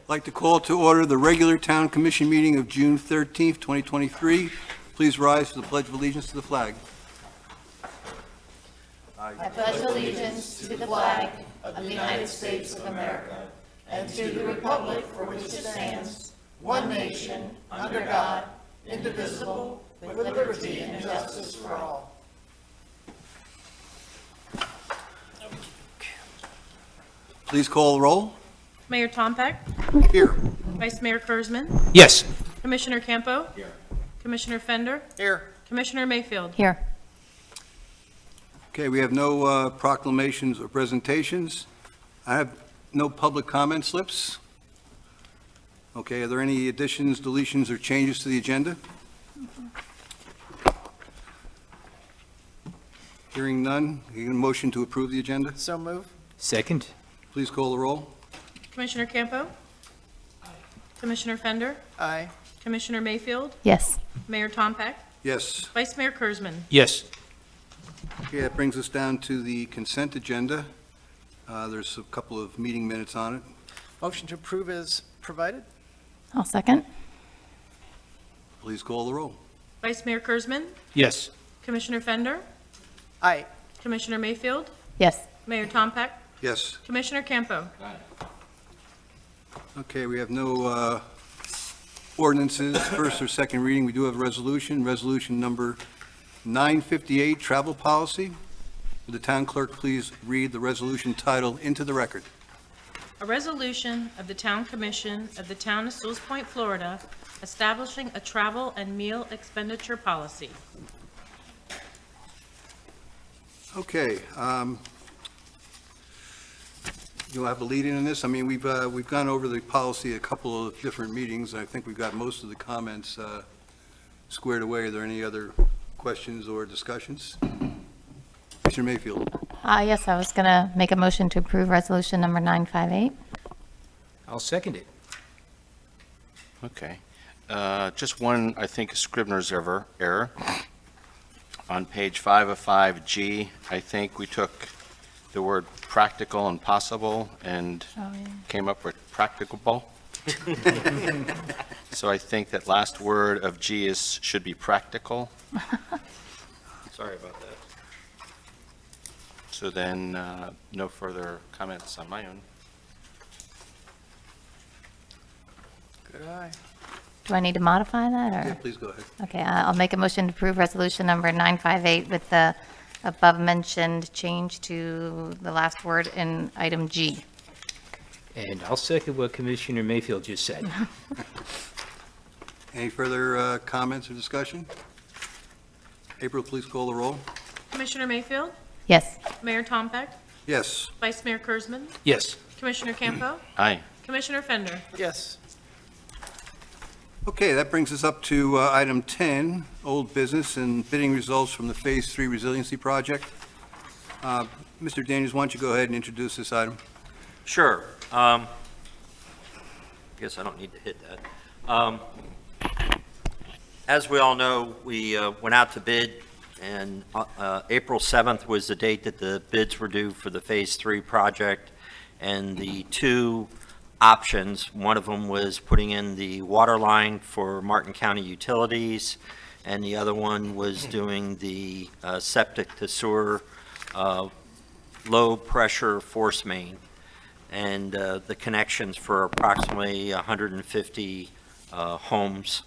I'd like to call to order the regular Town Commission meeting of June 13th, 2023. Please rise for the Pledge of Allegiance to the flag. I pledge allegiance to the flag of the United States of America and to the republic for which it stands, one nation, under God, indivisible, with liberty and justice for all. Please call the roll. Mayor Tompeck, Here. Vice Mayor Kurzman, Yes. Commissioner Campo. Here. Commissioner Fender, Here. Commissioner Mayfield. Here. Okay, we have no proclamations or presentations. I have no public comment slips. Okay, are there any additions, deletions, or changes to the agenda? Hearing none, you can motion to approve the agenda? So move. Second. Please call the roll. Commissioner Campo. Commissioner Fender, Aye. Commissioner Mayfield, Yes. Mayor Tompeck, Yes. Vice Mayor Kurzman. Yes. Okay, that brings us down to the consent agenda. There's a couple of meeting minutes on it. Motion to approve is provided? I'll second. Please call the roll. Vice Mayor Kurzman, Yes. Commissioner Fender, Aye. Commissioner Mayfield, Yes. Mayor Tompeck, Yes. Commissioner Campo. Okay, we have no ordinances, first or second reading. We do have a resolution number 958, travel policy. Would the town clerk please read the resolution title into the record? A resolution of the Town Commission of the Town of Sewalls Point, Florida, establishing a travel and meal expenditure policy. Okay, you'll have a lead in this. I mean, we've gone over the policy a couple of different meetings. I think we've got most of the comments squared away. Are there any other questions or discussions? Mr. Mayfield. Yes, I was going to make a motion to approve resolution number 958. I'll second it. Okay. Just one, I think, Scribner's error. On page 5 of 5G, I think we took the word practical and possible and came up with practicable. So I think that last word of G should be practical. Sorry about that. So then, no further comments on my own. Good eye. Do I need to modify that, Yeah, or? please go ahead. Okay, I'll make a motion to approve resolution number 958 with the above-mentioned change to the last word in item G. And I'll second what Commissioner Mayfield just said. Any further comments or discussion? April, please call the roll. Commissioner Mayfield, Yes. Mayor Tompeck, Yes. Vice Mayor Kurzman, Yes. Commissioner Campo, Aye. Commissioner Fender. Yes. Okay, that brings us up to item 10, old business and bidding results from the Phase 3 Resiliency Project. Mr. Daniels, why don't you go ahead and introduce this item? Sure. Guess I don't need to hit that. As we all know, we went out to bid, and April 7th was the date that the bids were due for the Phase 3 project, and the two options, one of them was putting in the water line for Martin County Utilities, and the other one was doing the septic to sewer low-pressure force main, and the connections for approximately 150 homes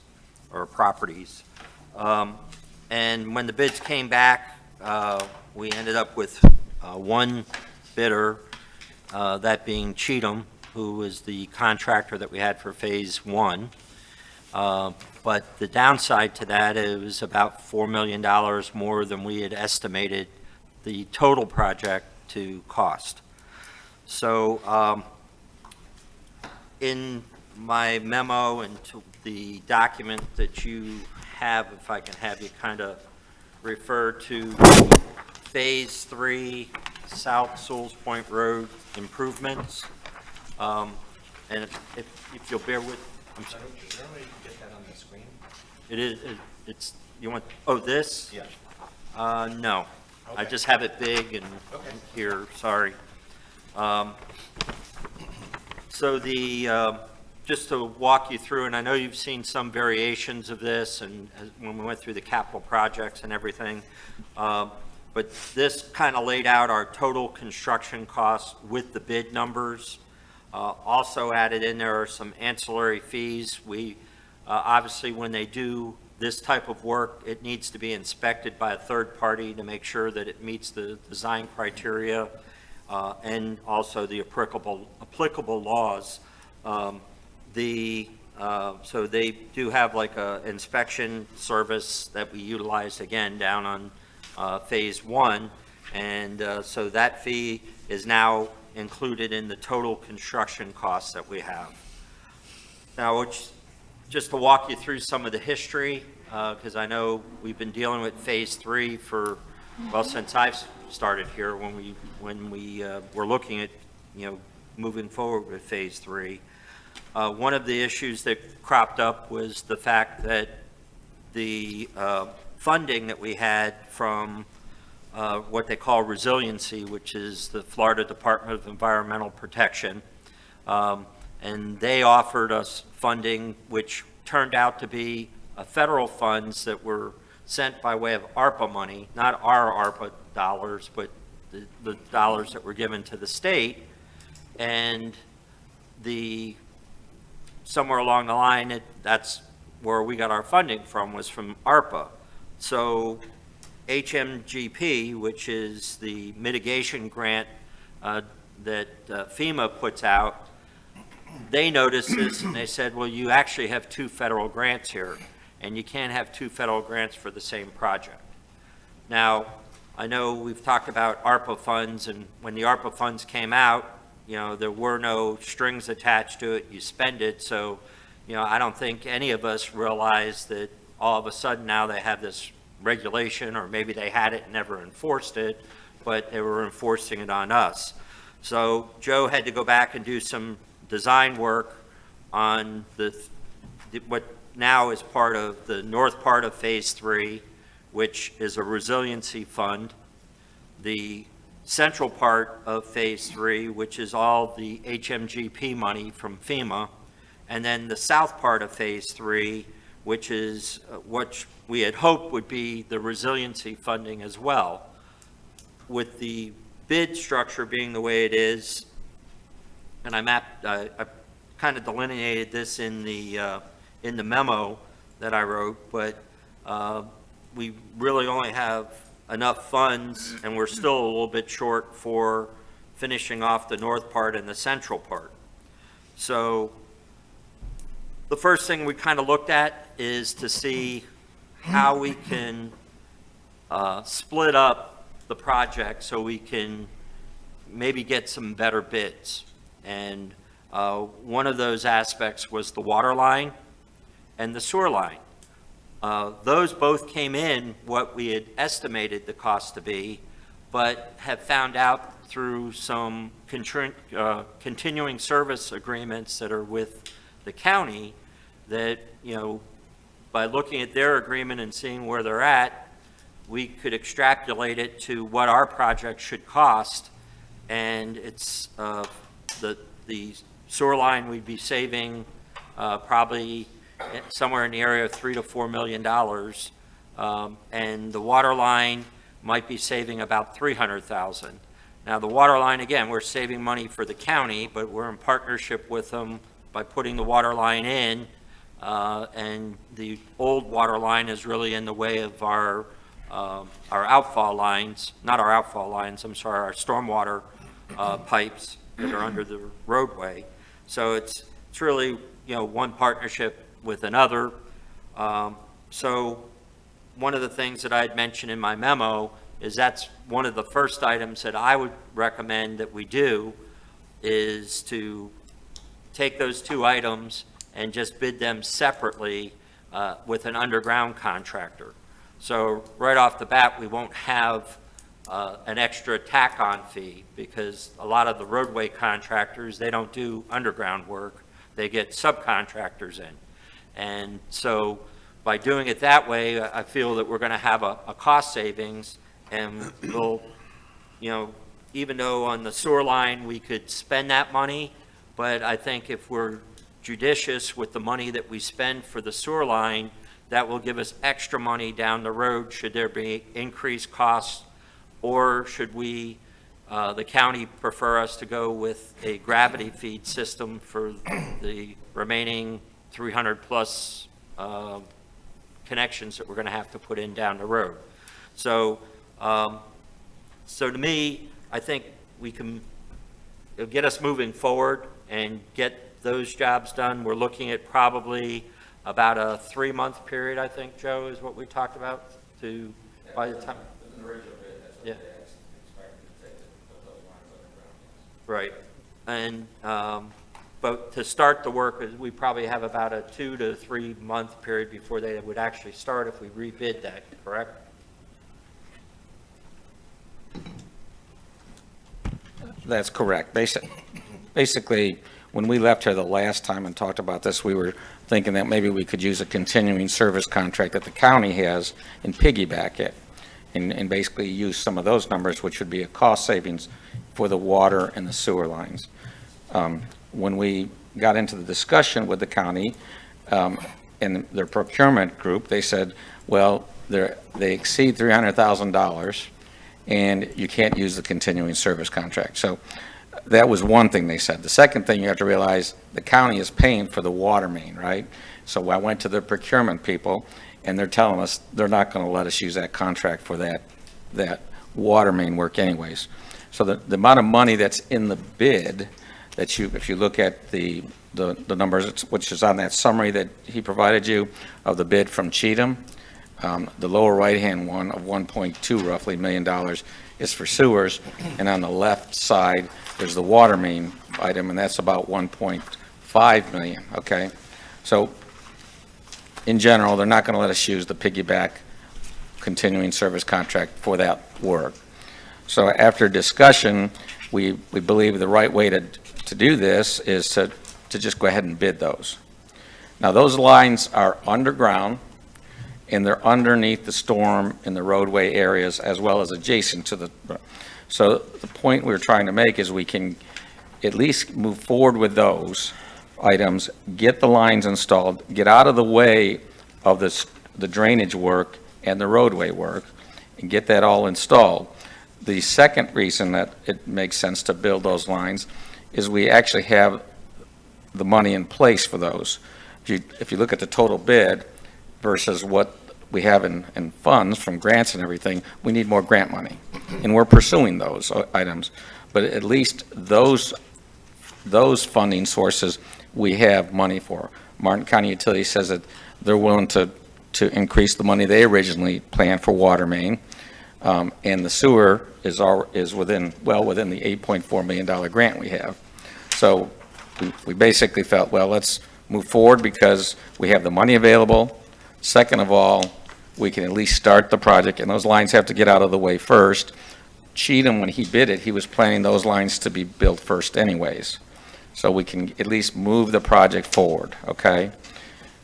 or properties. And when the bids came back, we ended up with one bidder, that being Cheatham, who was the contractor that we had for Phase 1. But the downside to that, it was about $4 million more than we had estimated the total project to cost. So in my memo and to the document that you have, if I can have you kind of refer to Phase 3 South Sewalls Point Road improvements. And if you'll bear with, I'm sorry. Is there a way you can get that on the screen? It is, it's, you want, oh, this? Yeah. No. I Okay. just have it big and here, sorry. So the just to walk you through, and I know you've seen some variations of this and when we went through the capital projects and everything, but this kind of laid out our total construction costs with the bid numbers. Also added in there are some ancillary fees. We, obviously, when they do this type of work, it needs to be inspected by a third party to make sure that it meets the design criteria and also the applicable laws. So they do have like a inspection service that we utilize again down on phase 1, and so that fee is now included in the total construction costs that we have. Now, just to walk you through some of the history, because I know we've been dealing with phase 3 for, well, since I've started here, when we were looking at, moving forward with phase 3. One of the issues that cropped up was the fact that the funding that we had from what they call resiliency, which is the Florida Department of Environmental Protection, and they offered us funding which turned out to be federal funds that were sent by way of ARPA money, not our ARPA dollars, but the dollars that were given to the state. And somewhere along the line, that's where we got our funding from, was from ARPA. So HMGP, which is the mitigation grant that FEMA puts out, they noticed this and they said, well, you actually have 2 federal grants here, and you can't have 2 federal grants for the same project. Now, I know we've talked about ARPA funds, and when the ARPA funds came out, there were no strings attached to it. You spend it. So, I don't think any of us realized that all of a sudden now they have this regulation, or maybe they had it and never enforced it, but they were enforcing it on us. So Joe had to go back and do some design work on what now is part of the north part of phase 3, which is a resiliency fund. The central part of phase 3, which is all the HMGP money from FEMA, and then the south part of phase 3, which is what we had hoped would be the resiliency funding as well. With the bid structure being the way it is, and I kind of delineated this in the memo that I wrote, but we really only have enough funds, and we're still a little bit short for finishing off the north part and the central part. So the first thing we kind of looked at is to see how we can split up the project so we can maybe get some better bids. And one of those aspects was the water line and the sewer line. Those both came in what we had estimated the cost to be, but have found out through some continuing service agreements that are with the county that, by looking at their agreement and seeing where they're at, we could extrapolate it to what our project should cost. And it's the sewer line we'd be saving probably somewhere in the area of $3 to $4 million, and the water line might be saving about $300,000. Now, the water line, again, we're saving money for the county, but we're in partnership with them by putting the water line in, and the old water line is really in the way of our outfall lines, not our outfall lines, I'm sorry, our stormwater pipes that are under the roadway. So it's really, one partnership with another. So one of the things that I had mentioned in my memo is that's one of the first items that I would recommend that we do, is to take those 2 items and just bid them separately with an underground contractor. So right off the bat, we won't have an extra tack-on fee, because a lot of the roadway contractors, they don't do underground work. They get subcontractors in. And so by doing it that way, I feel that we're going to have a cost savings, and we'll, even though on the sewer line we could spend that money, but I think if we're judicious with the money that we spend for the sewer line. That will give us extra money down the road should there be increased costs, or should we, the county prefer us to go with a gravity feed system for the remaining 300-plus connections that we're going to have to put in down the road. So, so to me, I think it'll get us moving forward and get those jobs done. We're looking at probably about a 3-month period, I think, Joe, is what we talked about, to, by the time. Yeah. Right. And, but to start the work, we probably have about a 2 to 3 month period before they would actually start if we rebid that, correct? That's correct. Basically, when we left here the last time and talked about this, we were thinking that maybe we could use a continuing service contract that the county has and piggyback it, and basically use some of those numbers, which would be a cost savings for the water and the sewer lines. When we got into the discussion with the county and their procurement group, they said, well, they exceed $300,000, and you can't use the continuing service contract. So that was one thing they said. The second thing you have to realize, the county is paying for the water main, right? So I went to the procurement people, and they're telling us they're not going to let us use that contract for that water main work anyways. So the amount of money that's in the bid, that if you look at the numbers, which is on that summary that he provided you of the bid from Cheatham, the lower right-hand one of $1.2 roughly million is for sewers, and on the left side, there's the water main item, and that's about 1.5 million, okay? So, in general, they're not going to let us use the piggyback continuing service contract for that work. So after discussion, we believe the right way to do this is to just go ahead and bid those. Now, those lines are underground, and they're underneath the storm in the roadway areas as well as adjacent to the. So the point we're trying to make is we can at least move forward with those items, get the lines installed, get out of the way of the drainage work and the roadway work, and get that all installed. The second reason that it makes sense to build those lines is we actually have the money in place for those. If you look at the total bid versus what we have in funds from grants and everything, we need more grant money. And we're pursuing those items. But at least those funding sources, we have money for. Martin County Utilities says that they're willing to increase the money they originally planned for water main. And the sewer is within the $8.4 million grant we have. So we basically felt, well, let's move forward because we have the money available. Second of all, we can at least start the project, and those lines have to get out of the way first. Cheatham, when he bid it, he was planning those lines to be built first anyways. So we can at least move the project forward, okay?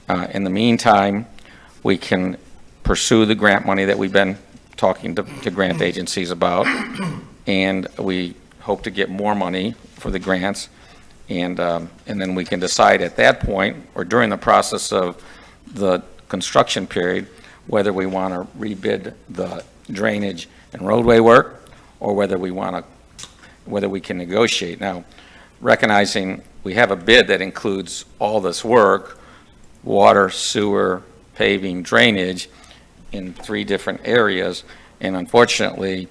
In the meantime, we can pursue the grant money that we've been talking to grant agencies about, and we hope to get more money for the grants, and then we can decide at that point, or during the process of the construction period, whether we want to rebid the drainage and roadway work, or whether we can negotiate. Now, recognizing we have a bid that includes all this work, water, sewer, paving, drainage, in 3 different areas, and unfortunately,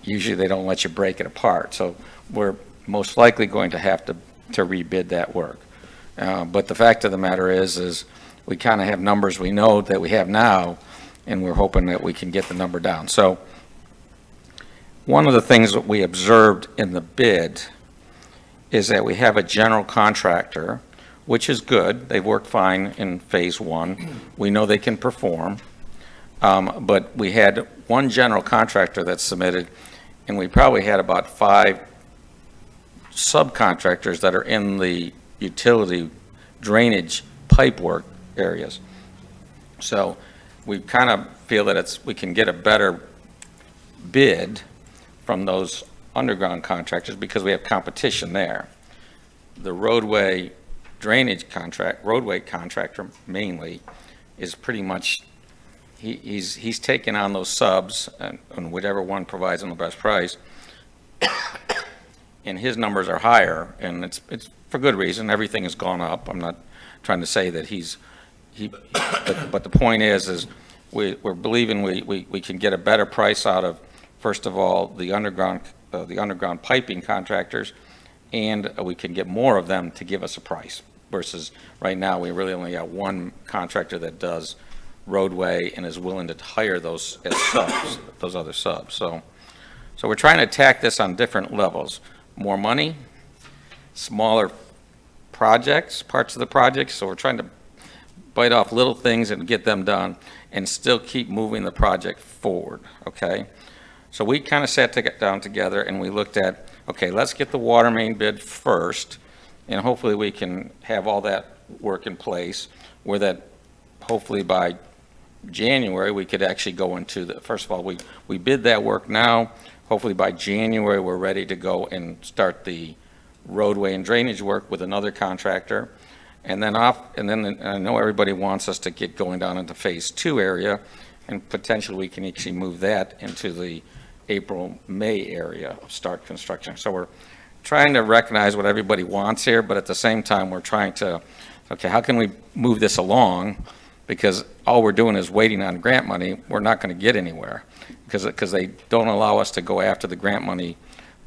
usually they don't let you break it apart. So we're most likely going to have to rebid that work. But the fact of the matter is we kind of have numbers we know that we have now, and we're hoping that we can get the number down. So one of the things that we observed in the bid is that we have a general contractor, which is good. They've worked fine in phase 1. We know they can perform. But we had one general contractor that submitted, and we probably had about 5 subcontractors that are in the utility drainage pipe work areas. So we kind of feel that we can get a better bid from those underground contractors because we have competition there. The roadway drainage contract, roadway contractor mainly, is pretty much, he's taking on those subs, and whichever one provides them the best price, and his numbers are higher, and it's for good reason. Everything has gone up. I'm not trying to say that but the point is we're believing we can get a better price out of, first of all, the underground piping contractors, and we can get more of them to give us a price, versus right now, we really only got one contractor that does roadway and is willing to hire those as subs, those other subs. So we're trying to attack this on different levels. More money, smaller projects, parts of the project, so we're trying to bite off little things and get them done, and still keep moving the project forward, okay? So we kind of sat down together and we looked at, okay, let's get the water main bid first, and hopefully we can have all that work in place, where that hopefully by January, we could actually go into first of all, we bid that work now. Hopefully by January, we're ready to go and start the roadway and drainage work with another contractor. And then I know everybody wants us to get going down into phase 2 area, and potentially we can actually move that into the April, May area of start construction. So we're trying to recognize what everybody wants here, but at the same time, we're trying to, okay, how can we move this along? Because all we're doing is waiting on grant money. We're not going to get anywhere, because they don't allow us to go after the grant money,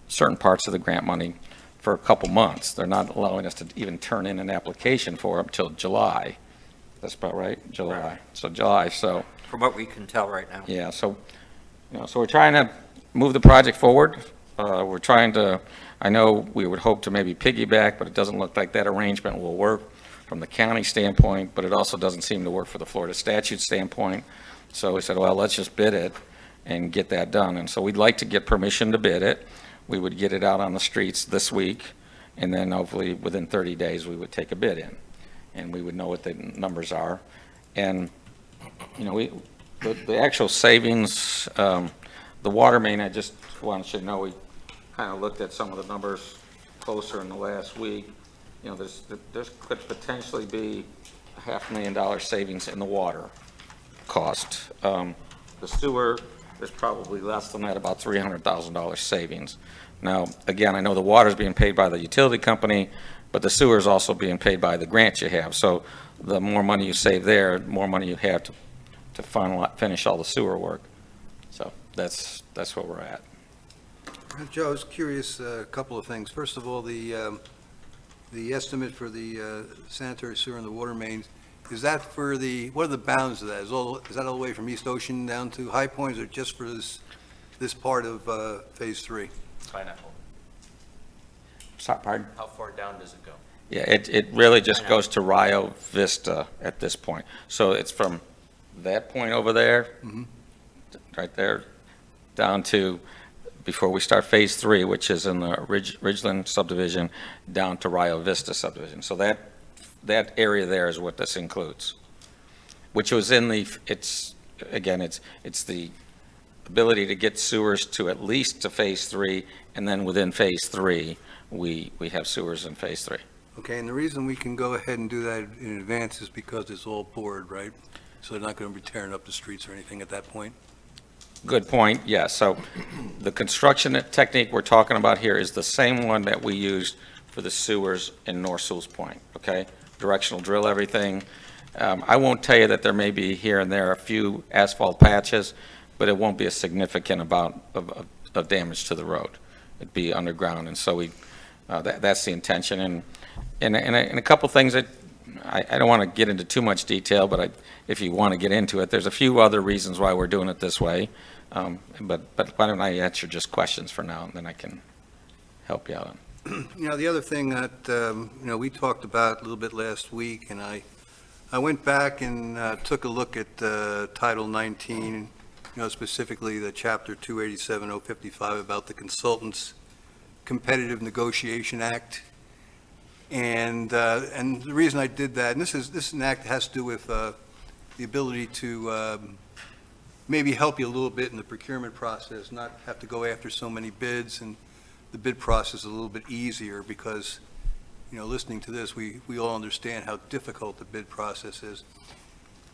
certain parts of the grant money, for a couple months. They're not allowing us to even turn in an application for it until July. That's about right, July. Right. So July, so, From what we can tell right now. yeah, so, so we're trying to move the project forward. We're trying to, I know we would hope to maybe piggyback, but it doesn't look like that arrangement will work from the county standpoint, but it also doesn't seem to work for the Florida statute standpoint. So we said, well, let's just bid it and get that done. And so we'd like to get permission to bid it. We would get it out on the streets this week, and then hopefully within 30 days, we would take a bid in, and we would know what the numbers are. And, the actual savings, the water main, I just wanted you to know, we kind of looked at some of the numbers closer in the last week. There could potentially be a $500,000 savings in the water cost. The sewer, there's probably less than that, about $300,000 savings. Now, again, I know the water's being paid by the utility company, but the sewer is also being paid by the grant you have. So the more money you save there, the more money you have to finish all the sewer work. So that's where we're at. Joe, I was curious, a couple of things. First of all, the estimate for the sanitary sewer and the water mains, is that for what are the bounds of that? Is that all the way from East Ocean down to High Point, or just for this part of Phase 3? Pineapple. Pardon? How far down does it go? Yeah, it really just goes to Rio Vista at this point. So it's from that point over there, right there, down to, before we start Phase 3, which is in the Ridgeland subdivision, down to Rio Vista subdivision. So that area there is what this includes, which was in it's the ability to get sewers to at least to Phase 3, and then within Phase 3, we have sewers in Phase 3. Okay, and the reason we can go ahead and do that in advance is because it's all poured, right? So they're not going to be tearing up the streets or anything at that point? Good point, yes. So the construction technique we're talking about here is the same one that we used for the sewers in North Sewalls Point, okay? Directional drill everything. I won't tell you that there may be here and there a few asphalt patches, but it won't be a significant amount of damage to the road. It'd be underground, and so that's the intention. And a couple things that I don't want to get into too much detail, but if you want to get into it, there's a few other reasons why we're doing it this way. But why don't I answer just questions for now, and then I can help you out. The other thing that, we talked about a little bit last week, and I went back and took a look at Title 19, specifically the Chapter 287-055 about the Consultants Competitive Negotiation Act. And the reason I did that, and this is an act that has to do with the ability to maybe help you a little bit in the procurement process, not have to go after so many bids, and the bid process is a little bit easier because, listening to this, we all understand how difficult the bid process is.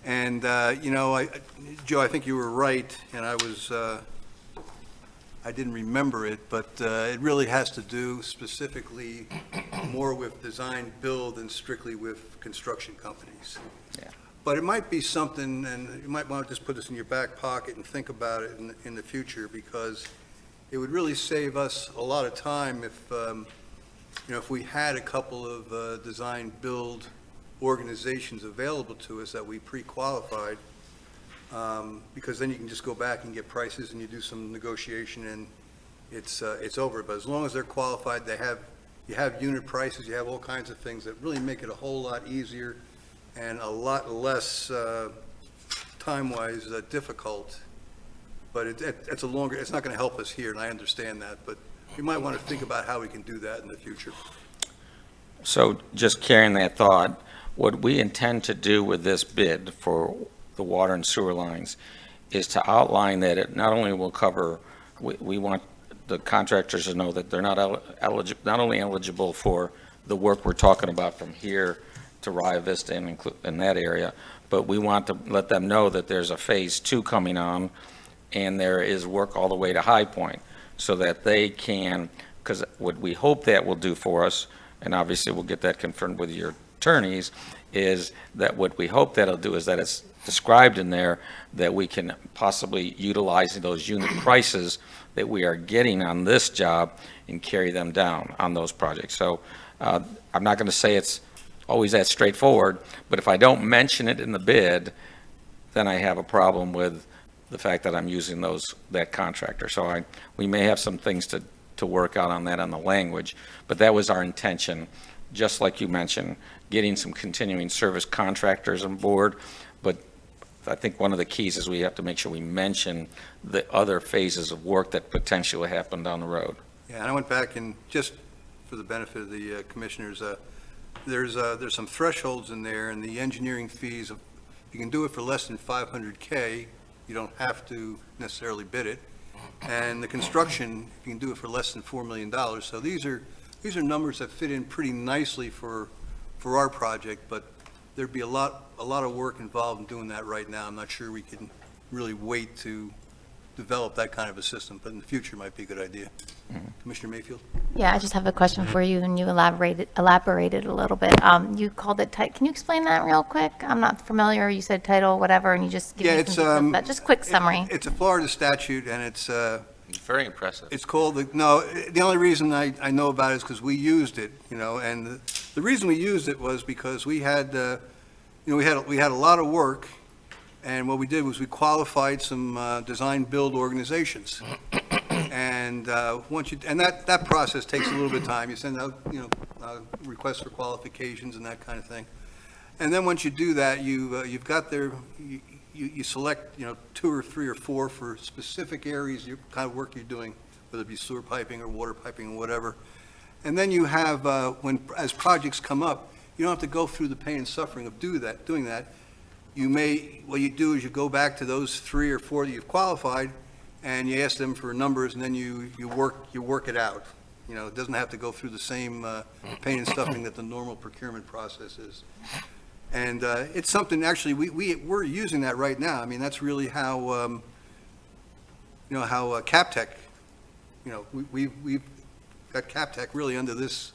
And, Joe, I think you were right, and I didn't remember it, but it really has to do specifically more with design build than strictly with construction companies. Yeah. But it might be something, and you might want to just put this in your back pocket and think about it in the future, because it would really save us a lot of time if we had a couple of design build organizations available to us that we pre-qualified, because then you can just go back and get prices and you do some negotiation and it's over. But as long as they're qualified, you have unit prices, you have all kinds of things that really make it a whole lot easier and a lot less time-wise difficult. But it's not going to help us here, and I understand that, but we might want to think about how we can do that in the future. So just carrying that thought, what we intend to do with this bid for the water and sewer lines is to outline that it not only will cover, we want the contractors to know that they're not only eligible for the work we're talking about from here to Rio Vista and in that area, but we want to let them know that there's a phase 2 coming on and there is work all the way to High Point, so that they can, because what we hope that will do for us, and obviously we'll get that confirmed with your attorneys, is that what we hope that'll do is that it's described in there that we can possibly utilize those unit prices that we are getting on this job and carry them down on those projects. So I'm not going to say it's always that straightforward, but if I don't mention it in the bid, then I have a problem with the fact that I'm using that contractor. So we may have some things to work out on that on the language, but that was our intention, just like you mentioned, getting some continuing service contractors on board. But I think one of the keys is we have to make sure we mention the other phases of work that potentially happen down the road. Yeah, and I went back and just for the benefit of the commissioners, there's some thresholds in there, and the engineering fees, you can do it for less than $500K, you don't have to necessarily bid it. And the construction, you can do it for less than $4 million. So these are numbers that fit in pretty nicely for our project, but there'd be a lot of work involved in doing that right now. I'm not sure we can really wait to develop that kind of a system, but in the future might be a good idea. Commissioner Mayfield? Yeah, I just have a question for you, and you elaborated a little bit. You called it, can you explain that real quick? I'm not familiar. You said title, whatever, and you just give me some details about just quick summary. It's a Florida statute, and it's Very impressive. it's called, the only reason I know about it is because we used it, and the reason we used it was because we had, we had a lot of work, and what we did was we qualified some design build organizations. And that process takes a little bit of time. You send out, requests for qualifications and that kind of thing. And then once you do that, you've got you select, 2 or 3 or 4 for specific areas, kind of work you're doing, whether it be sewer piping or water piping or whatever. And then you have, as projects come up, you don't have to go through the pain and suffering of doing that. What you do is you go back to those 3 or 4 that you've qualified, and you ask them for numbers, and then you work it out. It doesn't have to go through the same pain and suffering that the normal procurement process is. And it's something, actually, we're using that right now. I mean, that's really how, how CapTech, we've got CapTech really under this,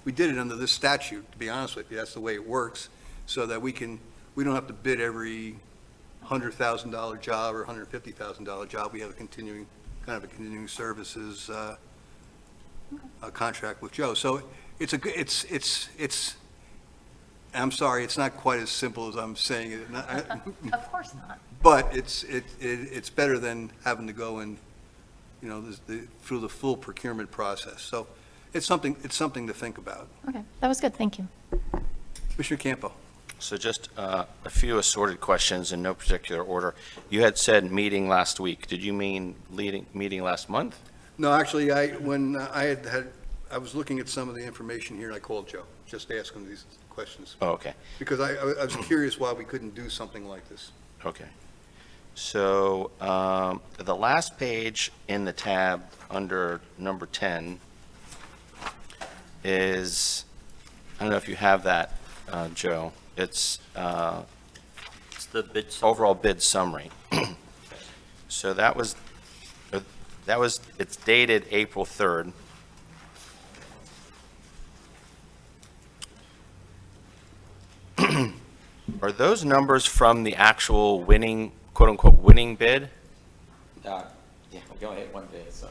we did it under this statute, to be honest with you. That's the way it works, so that we don't have to bid every $100,000 job or $150,000 job. We have a continuing services contract with Joe. So I'm sorry, it's not quite as simple as I'm saying it. Of course not. But it's better than having to go and, through the full procurement process. So it's something to think about. Okay, that was good, thank you. Commissioner Campo. So just a few assorted questions in no particular order. You had said meeting last week. Did you mean meeting last month? No, actually, I was looking at some of the information here, and I called Joe, just to ask him these questions. Oh, okay. Because I was curious why we couldn't do something like this. Okay. So the last page in the tab under number 10 is don't know if you have that, Joe. It's It's the bid summary. overall bid summary. So it's dated April 3rd. Are those numbers from the actual winning, quote-unquote, winning bid? Yeah, we only had one bid, so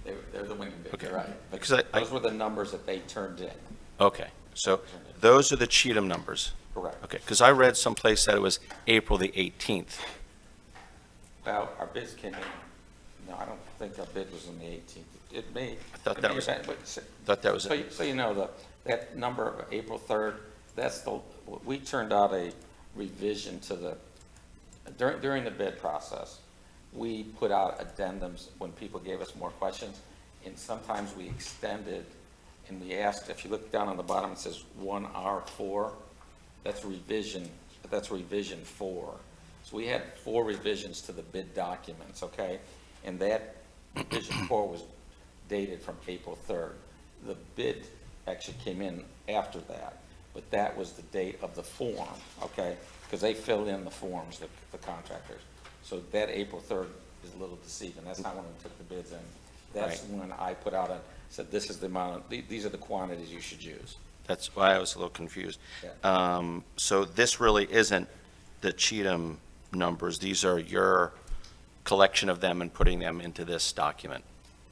they're the winning bid, Okay. you're right. But Because those were the numbers that they turned in, Okay, so those are the Cheatham numbers. correct. Okay, because I read someplace that it was April the 18th. Well, our bids came in, no, I don't think our bid was on the 18th. It may. I thought it that may was- have been- but- Thought that was, So you know, that number of April 3rd, we turned out a revision to during the bid process. We put out addendums when people gave us more questions, and sometimes we extended, and we asked, if you look down on the bottom, it says 1R4, that's revision 4. So we had 4 revisions to the bid documents, okay? And that revision 4 was dated from April 3rd. The bid actually came in after that, but that was the date of the form, okay? Because they filled in the forms, the contractors. So that April 3rd is a little deceiving. That's not when we took the bids in. That's Right. when I put out said, this is the amount, these are the quantities you should use. that's why I was a little confused. Yeah. So this really isn't the Cheatham numbers. These are your collection of them and putting them into this document.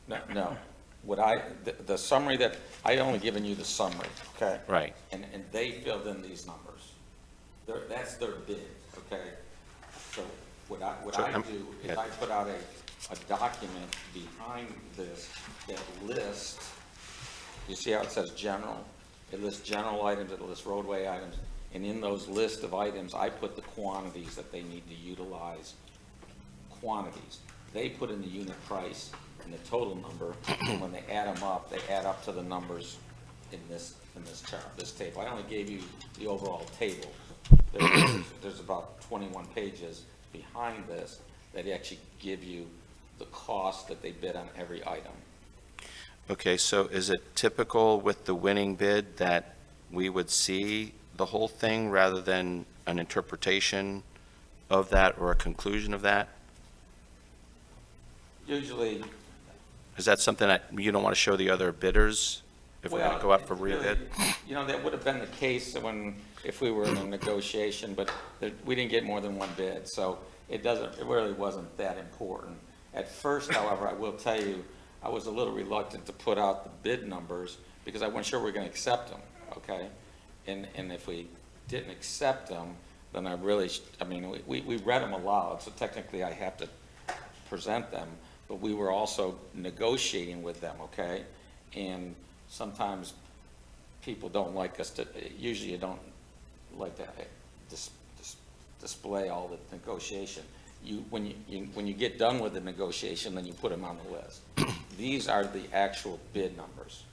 No. The summary I only given you the summary, okay? Right. And they filled in these numbers. That's their bid, okay? So what I do is yeah. I put out a document behind this that lists, you see how it says general? It lists general items, it lists roadway items, and in those list of items, I put the quantities that they need to utilize, quantities. They put in the unit price and the total number, and when they add them up, they add up to the numbers in this chart, this table. I only gave you the overall table. There's about 21 pages behind this that actually give you the cost that they bid on every item. Okay, so is it typical with the winning bid that we would see the whole thing rather than an interpretation of that or a conclusion of that? Usually, Is that something that you don't want to show the other bidders if we're going to go out for really, rebid? that would have been the case if we were in a negotiation, but we didn't get more than one bid, so it really wasn't that important. At first, however, I will tell you, I was a little reluctant to put out the bid numbers because I wasn't sure we were going to accept them, okay? And if we didn't accept them, then we read them aloud, so technically I have to present them, but we were also negotiating with them, okay? And sometimes people don't like us to, usually you don't like to display all the negotiation. When you get done with the negotiation, then you put them on the list. These are the actual bid numbers.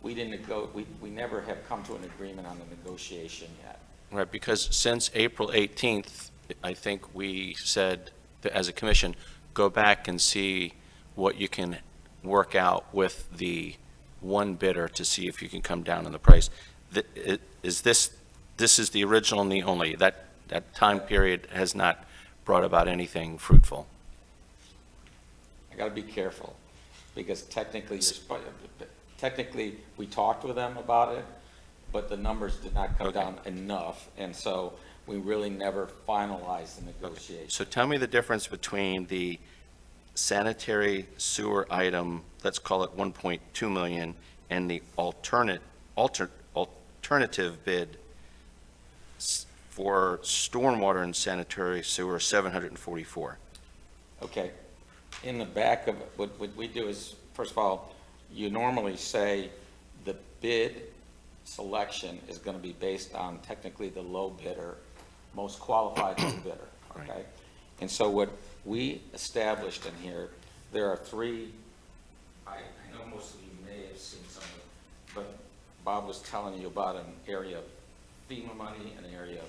We never have come to an agreement on the negotiation yet. Right, because since April 18th, I think we said, that as a commission, go back and see what you can work out with the one bidder to see if you can come down on the price. This is the original and the only. That time period has not brought about anything fruitful. I got to be careful, because technically, we talked with them about it, but the numbers did not come down enough, and so we really never finalized the negotiation. So tell me the difference between the sanitary sewer item, let's call it 1.2 million, and the alternative bid for stormwater and sanitary sewer, 744. Okay. In the back of it, what we do is, first of all, you normally say the bid selection is going to be based on technically the low bidder, most qualified low bidder, okay? Right. And so what we established in here, there are 3, I know most of you may have seen some of it, but Bob was telling you about an area of FEMA money, an area of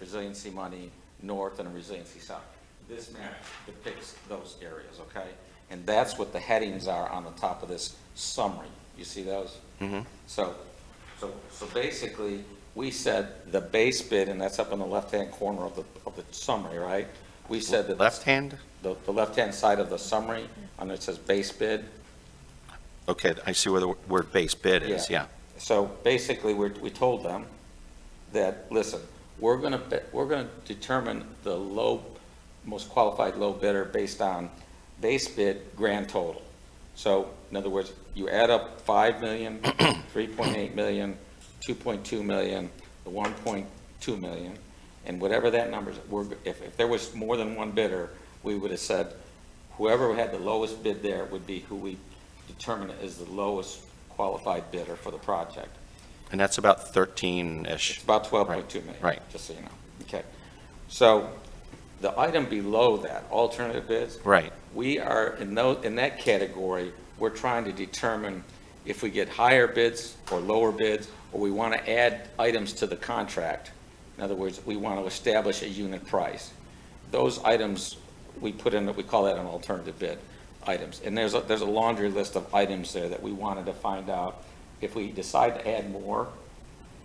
resiliency money north, and a resiliency south. This map depicts those areas, okay? And that's what the headings are on the top of this summary. You see those? Mm-hmm. So So basically, we said the base bid, and that's up on the left-hand corner of the summary, right? We said that Left hand? the left-hand side of the summary, and it says base bid. Okay, I see where the word base bid is, yeah. So basically, we told them that, listen, we're gonna determine the most qualified low bidder based on base bid grand total. So, in other words, you add up 5 million, 3.8 million, 2.2 million, the 1.2 million, and whatever that number is, if there was more than one bidder, we would have said, whoever had the lowest bid there would be who we determine is the lowest qualified bidder for the project. And that's about 13-ish. It's about 12.2 million. Right. Just so you know. Okay. So the item below that, alternative bids, Right. we are in that category, we're trying to determine if we get higher bids or lower bids, or we want to add items to the contract. In other words, we want to establish a unit price. Those items, we put in, we call that an alternative bid items. And there's a laundry list of items there that we wanted to find out if we decide to add more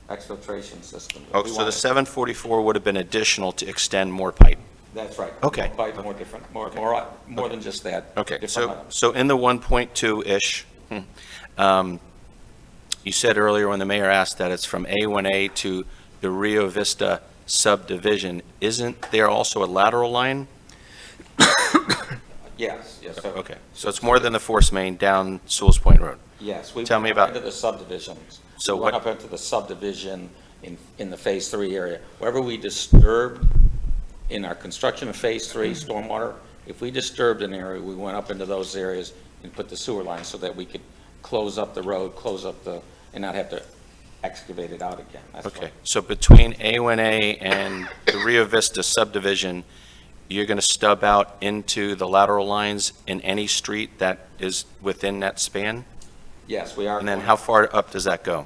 exfiltration systems. Oh, so the 744 would have been additional to extend more pipe? That's right. Okay. More pipe, more different, more than just that. Okay, different items. so in the 1.2-ish, you said earlier when the mayor asked that it's from A1A to the Rio Vista subdivision. Isn't there also a lateral line? Yes, yes. So- Okay, so it's more than the force main down Sewalls Point Road. Yes. We Tell me went about- into the subdivisions. So We went what- up into the subdivision in the Phase 3 area. Wherever we disturbed in our construction of Phase 3 stormwater, if we disturbed an area, we went up into those areas and put the sewer line so that we could close up the road, and not have to excavate it out again. That's Okay, why. so between A1A and the Rio Vista subdivision, you're going to stub out into the lateral lines in any street that is within that span? Yes, we are. And then going- how far up does that go?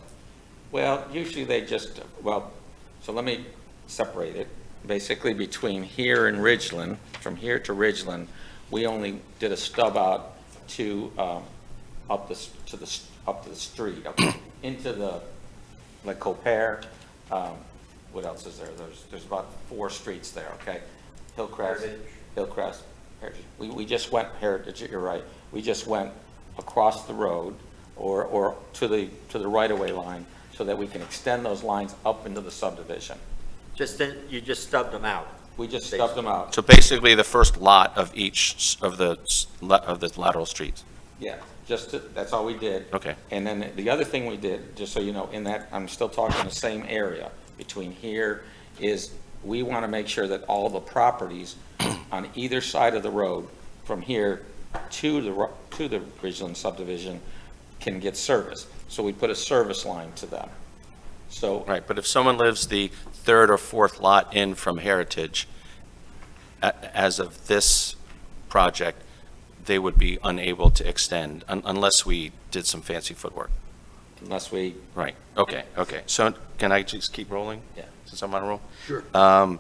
Well, usually so let me separate it. Basically, between here and Ridgeland, from here to Ridgeland, we only did a stub out to, up the street, into the, like Copair, what else is there? There's about 4 streets there, okay? Hillcrest, Heritage. We just went, Heritage, you're right. We just went across the road or to the right-of-way line so that we can extend those lines up into the subdivision. You just stubbed them out. We just stubbed them out. So basically, the first lot of each of the lateral streets? Yeah, that's all we did. Okay. And then the other thing we did, just so you know, in that, I'm still talking the same area between here, is we want to make sure that all the properties on either side of the road from here to the Ridgeland subdivision can get service. So we put a service line to them. So, Right, but if someone lives the third or fourth lot in from Heritage, as of this project, they would be unable to extend unless we did some fancy footwork. unless we, Right, okay. So can I just keep rolling? Yeah. Since I'm on a roll? Sure.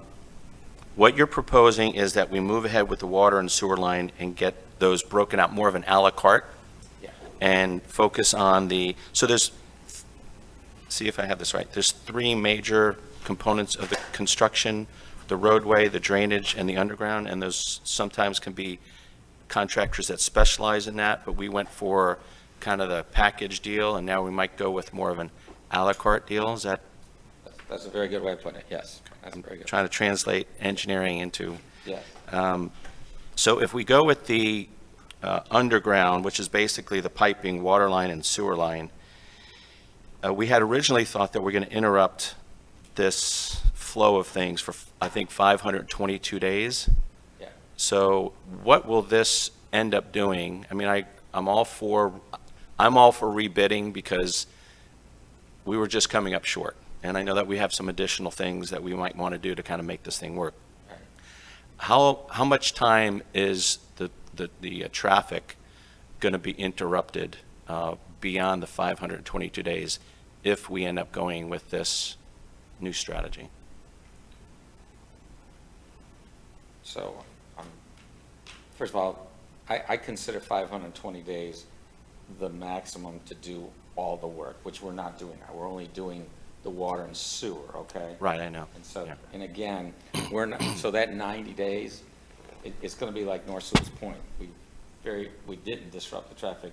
What you're proposing is that we move ahead with the water and sewer line and get those broken out more of an à la carte? Yeah. And focus on so there's, see if I have this right, there's 3 major components of the construction: the roadway, the drainage, and the underground, and those sometimes can be contractors that specialize in that, but we went for kind of the package deal, and now we might go with more of an à la carte deal. Is that, that's a very good way of putting it, yes. That's very good. trying to translate engineering into? Yes. So if we go with the underground, which is basically the piping, water line, and sewer line, we had originally thought that we're going to interrupt this flow of things for, I think, 522 days. Yeah. So what will this end up doing? I mean, I'm all for rebidding because we were just coming up short. And I know that we have some additional things that we might want to do to kind of make this thing work. Right. How much time is the traffic going to be interrupted beyond the 522 days if we end up going with this new strategy? So, first of all, I consider 520 days the maximum to do all the work, which we're not doing now. We're only doing the water and sewer, okay? Right, I know. And so, Yeah. and again, we're not, so that 90 days, it's going to be like North Sewalls Point. We didn't disrupt the traffic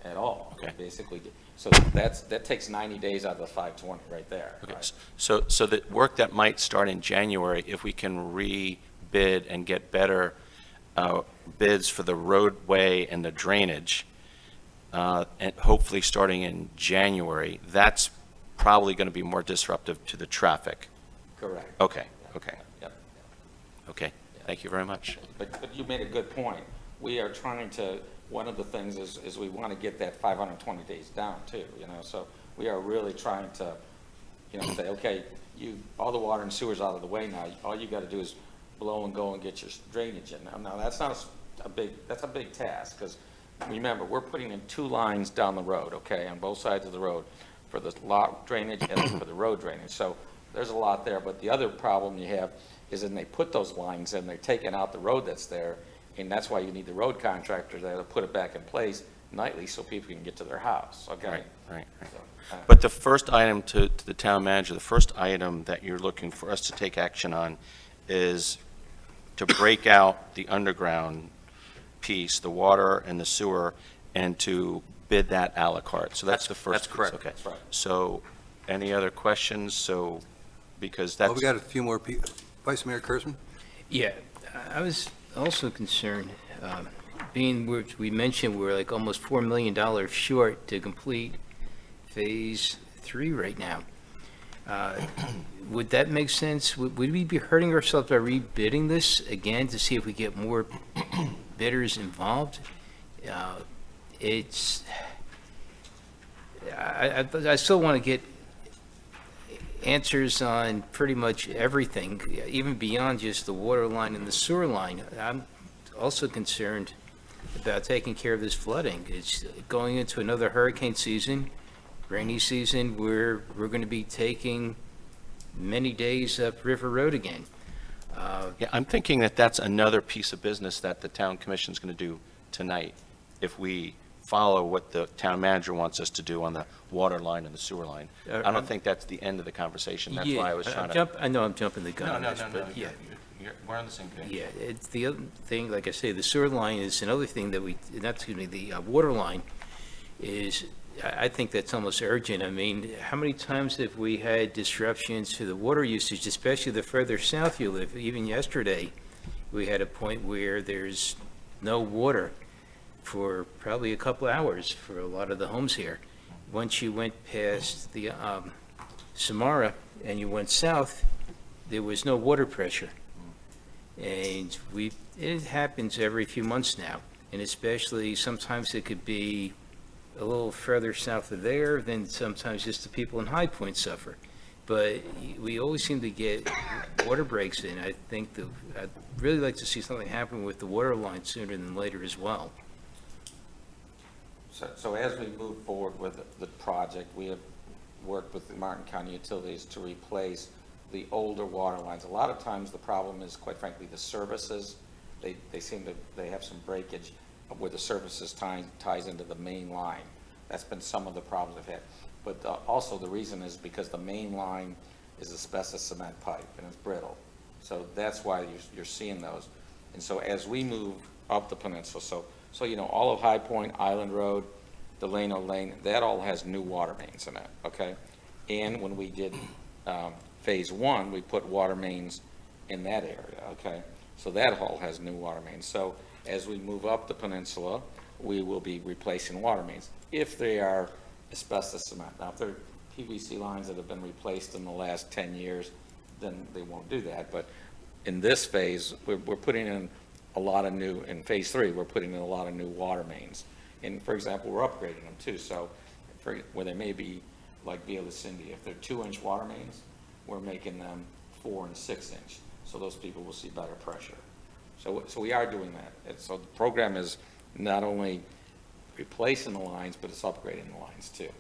at all. Okay. We basically did. So that takes 90 days out of the 520 right there. Okay, right? so the work that might start in January, if we can re-bid and get better bids for the roadway and the drainage, and hopefully starting in January, that's probably going to be more disruptive to the traffic. Correct. Okay, okay, Yep. okay. Thank you very much. But you made a good point. We are trying to, one of the things is we want to get that 520 days down too, so we are really trying to, say, okay, all the water and sewer's out of the way now. All you got to do is blow and go and get your drainage in. Now that's not that's a big task, because remember, we're putting in 2 lines down the road, okay, on both sides of the road for the lot drainage and for the road drainage. So there's a lot there, but the other problem you have is when they put those lines in, they're taking out the road that's there, and that's why you need the road contractor there to put it back in place nightly so people can get to their house, okay? Right. So, But the first item to the town manager, the first item that you're looking for us to take action on is to break out the underground piece, the water and the sewer, and to bid that à la carte. So that's the first. That's correct. piece. Okay. That's right. So any other questions? So, because Oh, that's. we got a few more people. Vice Mayor Kurzman? Yeah, I was also concerned, being, we mentioned we're like almost $4 million short to complete Phase 3 right now. Would that make sense? Would we be hurting ourselves by rebidding this again to see if we get more bidders involved? I still want to get answers on pretty much everything, even beyond just the water line and the sewer line. I'm also concerned about taking care of this flooding. It's going into another hurricane season, rainy season, where we're going to be taking many days up River Road again. Yeah, I'm thinking that that's another piece of business that the town commission's going to do tonight if we follow what the town manager wants us to do on the water line and the sewer line. I don't think that's the end of the conversation. That's why I was trying to. I know I'm jumping the gun No, on no, this, no, no. but yeah. We're on the same page. Yeah, it's the other thing, like I say, the sewer line is another thing that the water line is, I think that's almost urgent. I mean, how many times have we had disruptions to the water usage, especially the further south you live? Even yesterday, we had a point where there's no water for probably a couple hours for a lot of the homes here. Once you went past the Samara and you went south, there was no water pressure. And it happens every few months now, and especially sometimes it could be a little further south of there, then sometimes just the people in High Point suffer. But we always seem to get water breaks in. I think I'd really like to see something happen with the water line sooner than later as well. So as we move forward with the project, we have worked with the Martin County Utilities to replace the older water lines. A lot of times the problem is, quite frankly, the services. They have some breakage where the services ties into the main line. That's been some of the problems they've had. But also the reason is because the main line is asbestos cement pipe and it's brittle. So that's why you're seeing those. And so as we move up the peninsula, so all of High Point, Island Road, Delano Lane, that all has new water mains in it, okay? And when we did Phase 1, we put water mains in that area, okay? So that all has new water mains. So as we move up the peninsula, we will be replacing water mains, if they are asbestos cement. Now, if they're PVC lines that have been replaced in the last 10 years, then they won't do that. But in this phase, we're putting in a lot of new, in Phase 3, we're putting in a lot of new water mains. And for example, we're upgrading them too. So where they may be like Via Lucinda, if they're 2-inch water mains, we're making them 4 and 6 inch. So those people will see better pressure. So we are doing that. So the program is not only replacing the lines, but it's upgrading the lines too.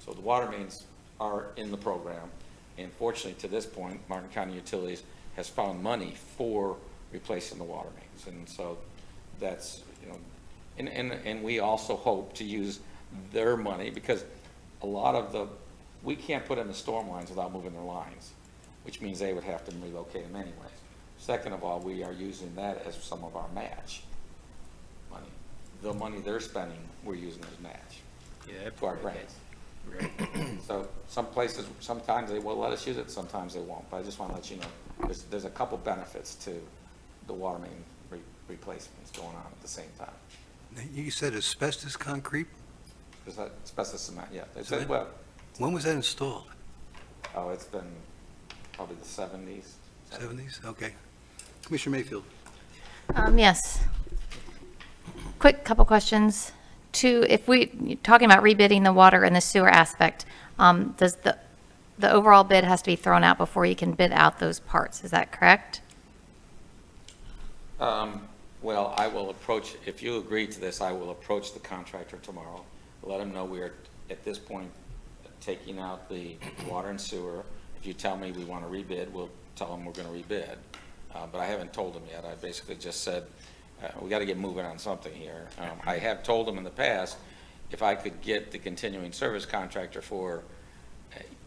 So the water mains are in the program. And fortunately, to this point, Martin County Utilities has found money for replacing the water mains. And so that's, and we also hope to use their money, because a lot of we can't put in the storm lines without moving their lines, which means they would have to relocate them anyway. Second of all, we are using that as some of our match money. The money they're spending, we're using as match Yeah, to our grants. Right. So some places, sometimes they will let us use it, sometimes they won't. But I just want to let you know, there's a couple benefits to the water main replacements going on at the same time. You said asbestos concrete? Is that asbestos cement? Yeah. They So said, well, When was that installed? oh, it's been probably the 70s. 70s? Okay. Commissioner Mayfield? Yes. Quick couple questions. If you're talking about rebidding the water and the sewer aspect, does the overall bid has to be thrown out before you can bid out those parts? Is that correct? Well, I will approach, if you agree to this, I will approach the contractor tomorrow, let him know we are, at this point, taking out the water and sewer. If you tell me we want to rebid, we'll tell him we're going to rebid. But I haven't told him yet. I basically just said, we got to get moving on something here. I have told him in the past, if I could get the continuing service contractor for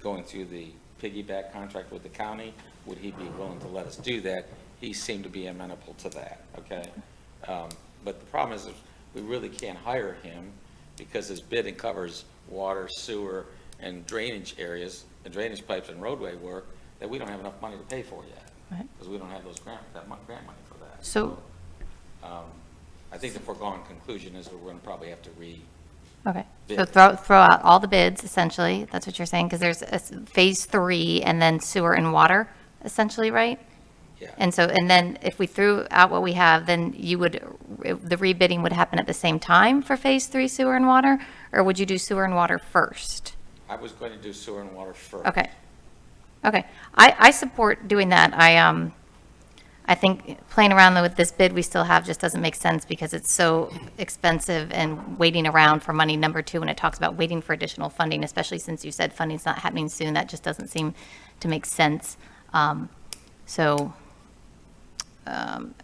going through the piggyback contract with the county, would he be willing to let us do that? He seemed to be amenable to that, okay? But the problem is we really can't hire him because his bidding covers water, sewer, and drainage areas, and drainage pipes and roadway work that we don't have enough money to pay for yet. Right. Because we don't have that grant money for that. So- I think the foregone conclusion is we're going to probably have to Okay, bid. so throw out all the bids, essentially, that's what you're saying, because there's phase 3 and then sewer and water, essentially, right? Yeah. And then if we threw out what we have, then the rebidding would happen at the same time for phase 3 sewer and water? Or would you do sewer and water first? I was going to do sewer and water first. Okay. Okay. I support doing that. I think playing around with this bid we still have just doesn't make sense because it's so expensive and waiting around for money. Number 2, when it talks about waiting for additional funding, especially since you said funding's not happening soon, that just doesn't seem to make sense.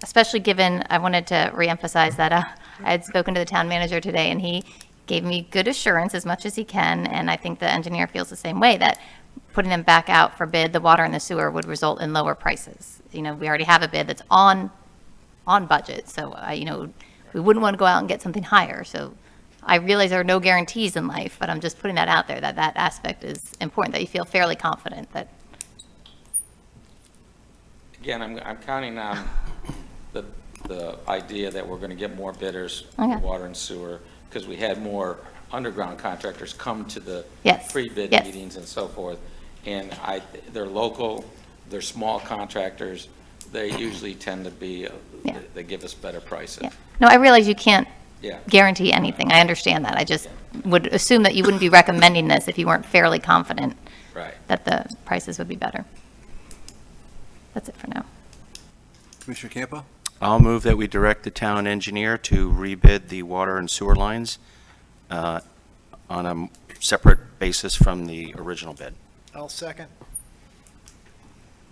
Especially given, I wanted to reemphasize that I had spoken to the town manager today, and he gave me good assurance as much as he can, and I think the engineer feels the same way, that putting them back out for bid, the water and the sewer, would result in lower prices. We already have a bid that's on budget, so, we wouldn't want to go out and get something higher. So I realize there are no guarantees in life, but I'm just putting that out there, that aspect is important, that you feel fairly confident that. Again, I'm counting on the idea that we're going to get more bidders Okay. for water and sewer, because we had more underground contractors come to the Yes, pre-bid yes. meetings and so forth. And they're local, they're small contractors, they usually tend to be, Yeah. they give us better prices. Yeah. No, I realize you can't Yeah. guarantee anything. I understand that. I just would assume that you wouldn't be recommending this if you weren't fairly confident Right. that the prices would be better. That's it for now. Commissioner Campo? I'll move that we direct the town engineer to rebid the water and sewer lines on a separate basis from the original bid. I'll second.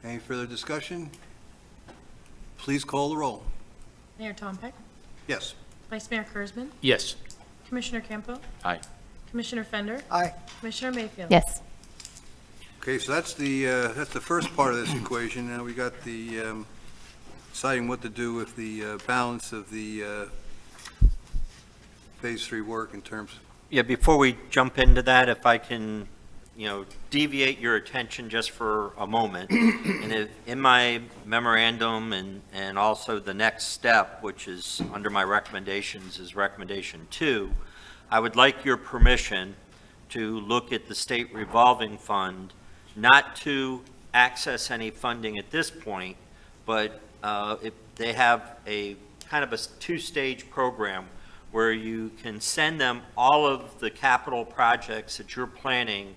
Any further discussion? Please call the roll. Mayor Tompeck, Yes. Vice Mayor Kurzman, Yes. Commissioner Campo, Aye. Commissioner Fender, Aye. Commissioner Mayfield. Yes. Okay, so that's the first part of this equation. Now we got the deciding what to do with the balance of the Phase 3 work in terms. Yeah, before we jump into that, if I can, deviate your attention just for a moment. And in my memorandum and also the next step, which is under my recommendations, is recommendation 2, I would like your permission to look at the state revolving fund, not to access any funding at this point, but if they have a kind of a 2-stage program where you can send them all of the capital projects that you're planning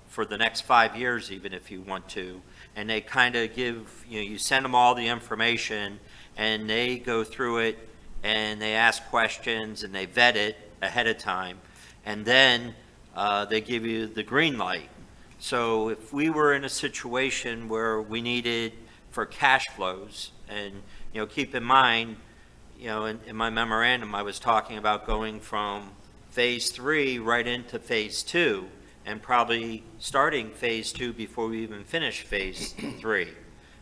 for the next 5 years, even if you want to, and they kind of give, you send them all the information, and they go through it, and they ask questions, and they vet it ahead of time, and then they give you the green light. So if we were in a situation where we needed for cash flows, and, keep in mind, in my memorandum, I was talking about going from Phase 3 right into Phase 2, and probably starting Phase 2 before we even finish Phase 3.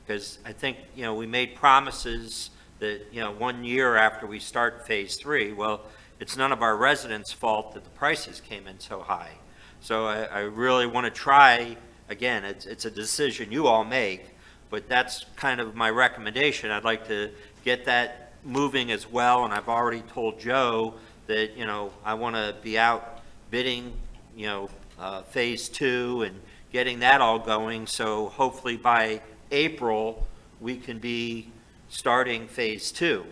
Because I think, we made promises that, 1 year after we start Phase 3, well, it's none of our residents' fault that the prices came in so high. So I really want to try, again, it's a decision you all make, but that's kind of my recommendation. I'd like to get that moving as well, and I've already told Joe that, I want to be out bidding, Phase 2 and getting that all going, so hopefully by April, we can be starting Phase 2.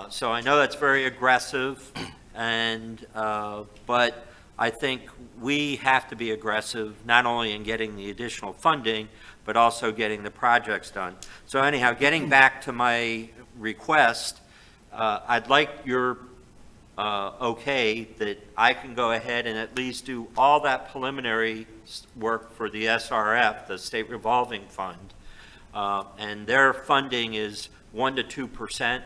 So I know that's very aggressive, and, but I think we have to be aggressive, not only in getting the additional funding, but also getting the projects done. So anyhow, getting back to my request, I'd like your okay that I can go ahead and at least do all that preliminary work for the SRF, the State Revolving Fund, and their funding is 1 to 2%.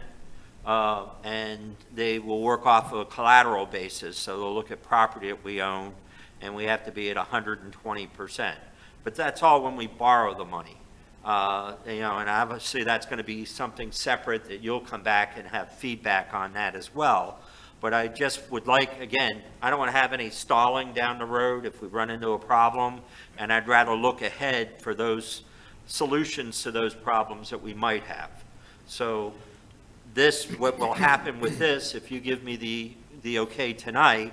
And they will work off of a collateral basis, so they'll look at property that we own, and we have to be at 120%. But that's all when we borrow the money. And obviously that's going to be something separate that you'll come back and have feedback on that as well. But I just would like, again, I don't want to have any stalling down the road if we run into a problem, and I'd rather look ahead for those solutions to those problems that we might have. So what will happen with this, if you give me the okay tonight,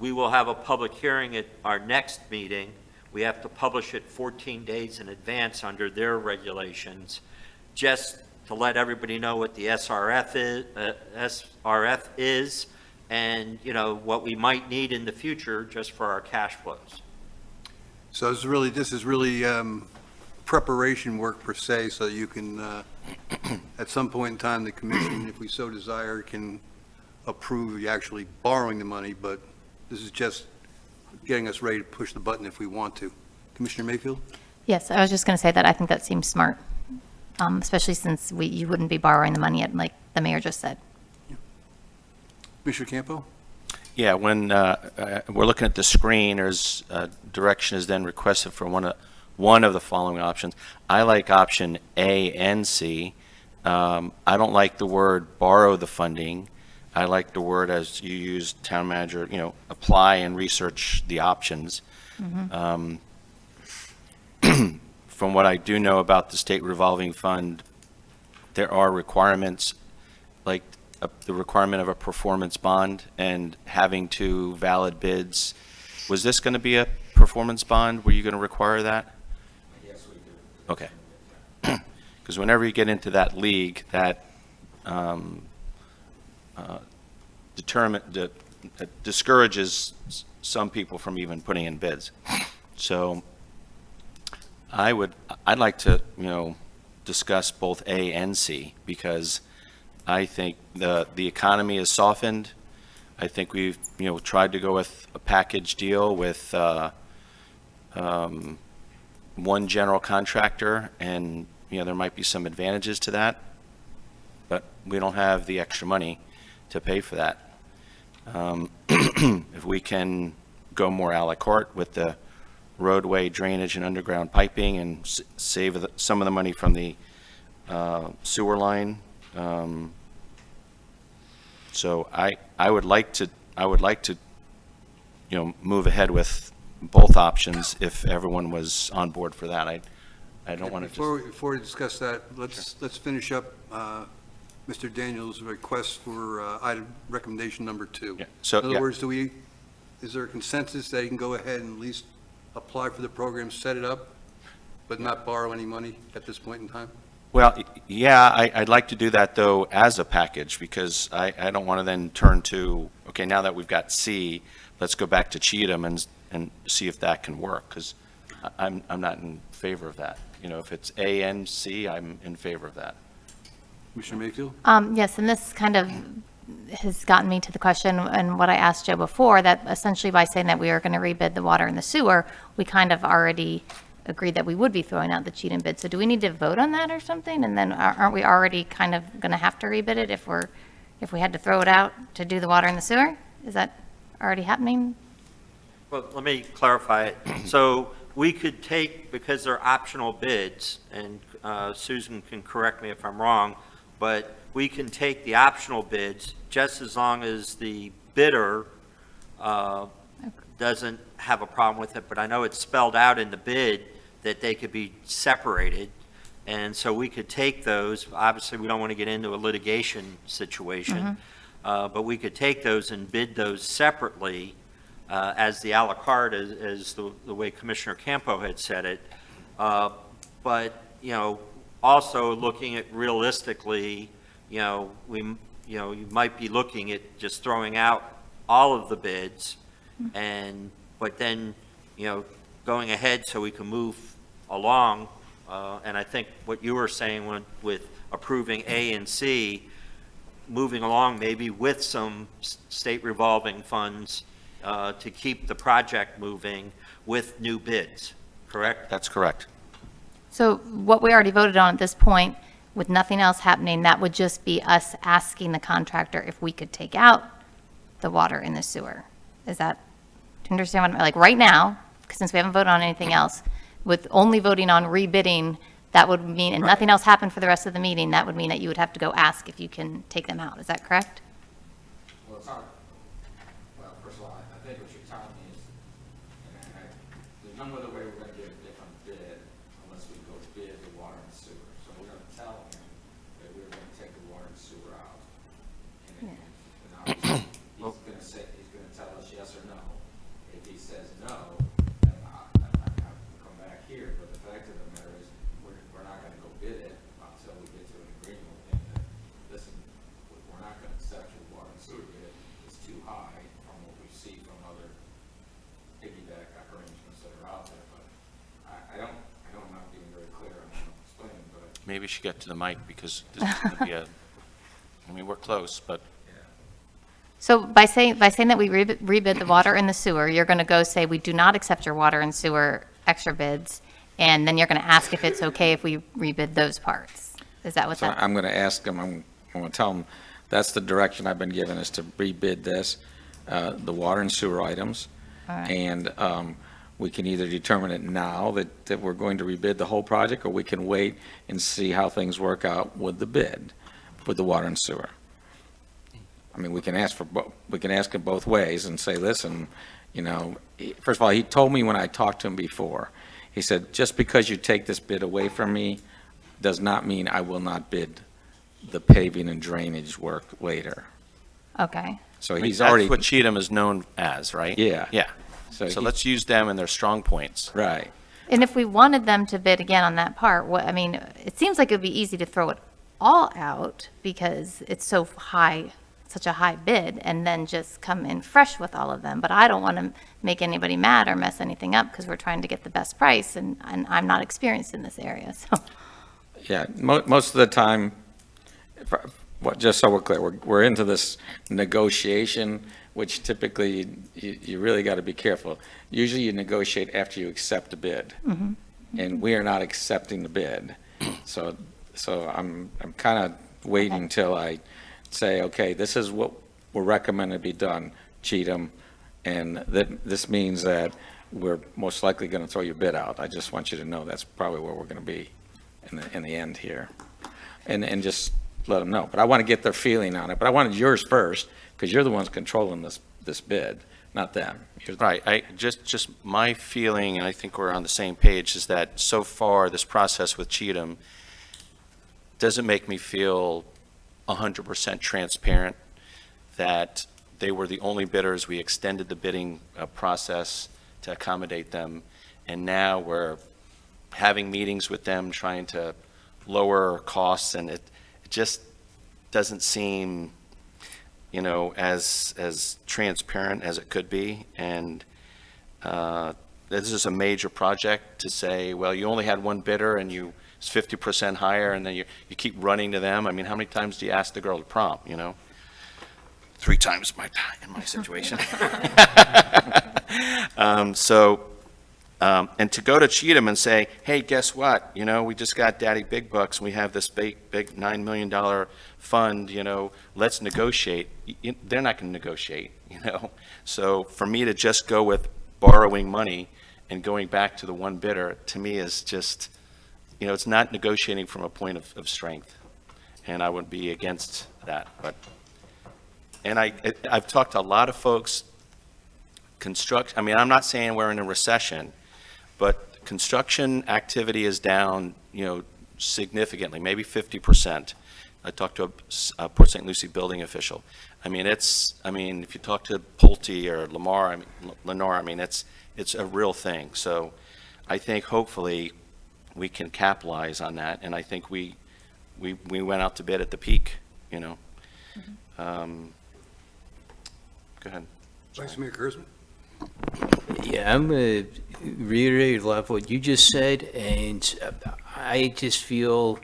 we will have a public hearing at our next meeting. We have to publish it 14 days in advance under their regulations, just to let everybody know what the SRF is, and, what we might need in the future just for our cash flows. So this is really preparation work per se, so you can, at some point in time, the commission, if we so desire, can approve you actually borrowing the money, but this is just getting us ready to push the button if we want to. Commissioner Mayfield? Yes, I was just going to say that I think that seems smart, especially since you wouldn't be borrowing the money, like the mayor just said. Commissioner Campo? Yeah, when we're looking at the screen, there's direction is then requested for one of the following options. I like option A and C. I don't like the word borrow the funding. I like the word, as you use, town manager, apply and research the options. From what I do know about the state revolving fund, there are requirements, like the requirement of a performance bond and having 2 valid bids. Was this going to be a performance bond? Were you going to require that? Yes, we do. Okay. Because whenever you get into that league, that discourages some people from even putting in bids. So I'd like to, discuss both A and C, because I think the economy has softened. I think we've, tried to go with a package deal with one general contractor, and, there might be some advantages to that, but we don't have the extra money to pay for that. If we can go more a la carte with the roadway drainage and underground piping and save some of the money from the sewer line. So I would like to move ahead with both options if everyone was on board for that. I don't want to Before we discuss that, let's finish up Mr. Daniels' request for item recommendation number 2. Yeah. So, in other yeah. words, is there a consensus that you can go ahead and at least apply for the program, set it up, but not borrow any money at this point in time? Well, yeah, I'd like to do that, though, as a package, because I don't want to then turn to, okay, now that we've got C, let's go back to Cheatham and see if that can work, because I'm not in favor of that. If it's A and C, I'm in favor of that. Commissioner Mayfield? Yes, and this kind of has gotten me to the question and what I asked Joe before, that essentially by saying that we are going to rebid the water and the sewer, we kind of already agreed that we would be throwing out the Cheatham bid. So do we need to vote on that or something? And then aren't we already kind of going to have to rebid it if we had to throw it out to do the water and the sewer? Is that? already happening? Well, let me clarify it. So we could take, because they're optional bids, and Susan can correct me if I'm wrong, but we can take the optional bids just as long as the bidder doesn't have a problem with it. But I know it's spelled out in the bid that they could be separated. And so we could take those. Obviously, we don't want to get into a litigation situation, but we could take those and bid those separately as the à la carte, as the way Commissioner Campo had said it. But, also looking at realistically, you might be looking at just throwing out all of the bids but then, going ahead so we can move along. And I think what you were saying with approving A and C, moving along maybe with some state revolving funds to keep the project moving with new bids, correct? That's correct. So what we already voted on at this point, with nothing else happening, that would just be us asking the contractor if we could take out the water in the sewer. Is that, do you understand what I'm, like, right now, since we haven't voted on anything else, with only voting on rebidding, that would mean, and nothing else happened for the rest of the meeting, that would mean that you would have to go ask if you can take them out. Is that correct? Well, it's hard. Well, first of all, I think what you're telling me is, there's no other way we're gonna get a different bid unless we go bid the water and sewer. So we're gonna tell him that we're gonna take the water and sewer out. And obviously, he's gonna tell us yes or no. If he says no, then I come back here. But the fact of the matter is, we're not gonna go bid it until we get to an agreement with him that, listen, we're not gonna accept your water and sewer bid. It's too high from what we see from other piggyback arrangements that are out there. But I know I'm not being very clear on what I'm explaining, but Maybe you should get to the mic because this is going to be we're close, but So by saying that we rebid the water and the sewer, you're going to go say, we do not accept your water and sewer extra bids, and then you're going to ask if it's okay if we rebid those parts. Is that what so that? I'm going to ask him, I'm going to tell him, that's the direction I've been given, is to rebid this, the water and sewer items. All right. And we can either determine it now that we're going to rebid the whole project, or we can wait and see how things work out with the bid, with the water and sewer. I mean, we can ask it both ways and say, listen, first of all, he told me when I talked to him before, he said, just because you take this bid away from me does not mean I will not bid the paving and drainage work later. Okay. So I mean, he's that's already, what Cheatham is known as, right? Yeah. Yeah. so So he- let's use them and their strong points. right. And if we wanted them to bid again on that part, it seems like it would be easy to throw it all out because it's so high, such a high bid, and then just come in fresh with all of them. But I don't want to make anybody mad or mess anything up because we're trying to get the best price, and I'm not experienced in this area, so. Yeah, most of the time, just so we're clear, we're into this negotiation, which typically you really got to be careful. Usually you negotiate after you accept a bid, and we are not accepting the bid. So I'm kind of waiting Okay. until I say, okay, this is what we're recommending to be done, Cheatham, and this means that we're most likely going to throw your bid out. I just want you to know that's probably where we're going to be in the end here, and just let them know. But I want to get their feeling on it. But I wanted yours first because you're the ones controlling this bid, not them. Right. Just my feeling, and I think we're on the same page, is that so far this process with Cheatham doesn't make me feel 100% transparent, that they were the only bidders. We extended the bidding process to accommodate them, and now we're having meetings with them, trying to lower costs, and it just doesn't seem, as transparent as it could be. And this is a major project to say, well, you only had one bidder and it's 50% higher, and then you keep running to them. I mean, how many times do you ask the girl to prom, 3 times my time in my situation. So And to go to Cheatham and say, hey, guess what? You know, we just got Daddy Big Bucks, and we have this big $9 million fund, you know, let's negotiate. They're not going to negotiate, you know? So for me to just go with borrowing money and going back to the one bidder, to me is just, you know, it's not negotiating from a point of strength. And I would be against that. And I've talked to a lot of folks, I mean, I'm not saying we're in a recession, but construction activity is down, you know, significantly, maybe 50%. I talked to a Port St. Lucie building official. I mean, if you talk to Pulte or Lenore, I mean, it's a real thing. So I think hopefully we can capitalize on that, and I think we went out to bid at the peak, you know. Go ahead. Vice Mayor Kurzman? Yeah, I'm going to reiterate a lot of what you just said, and I just feel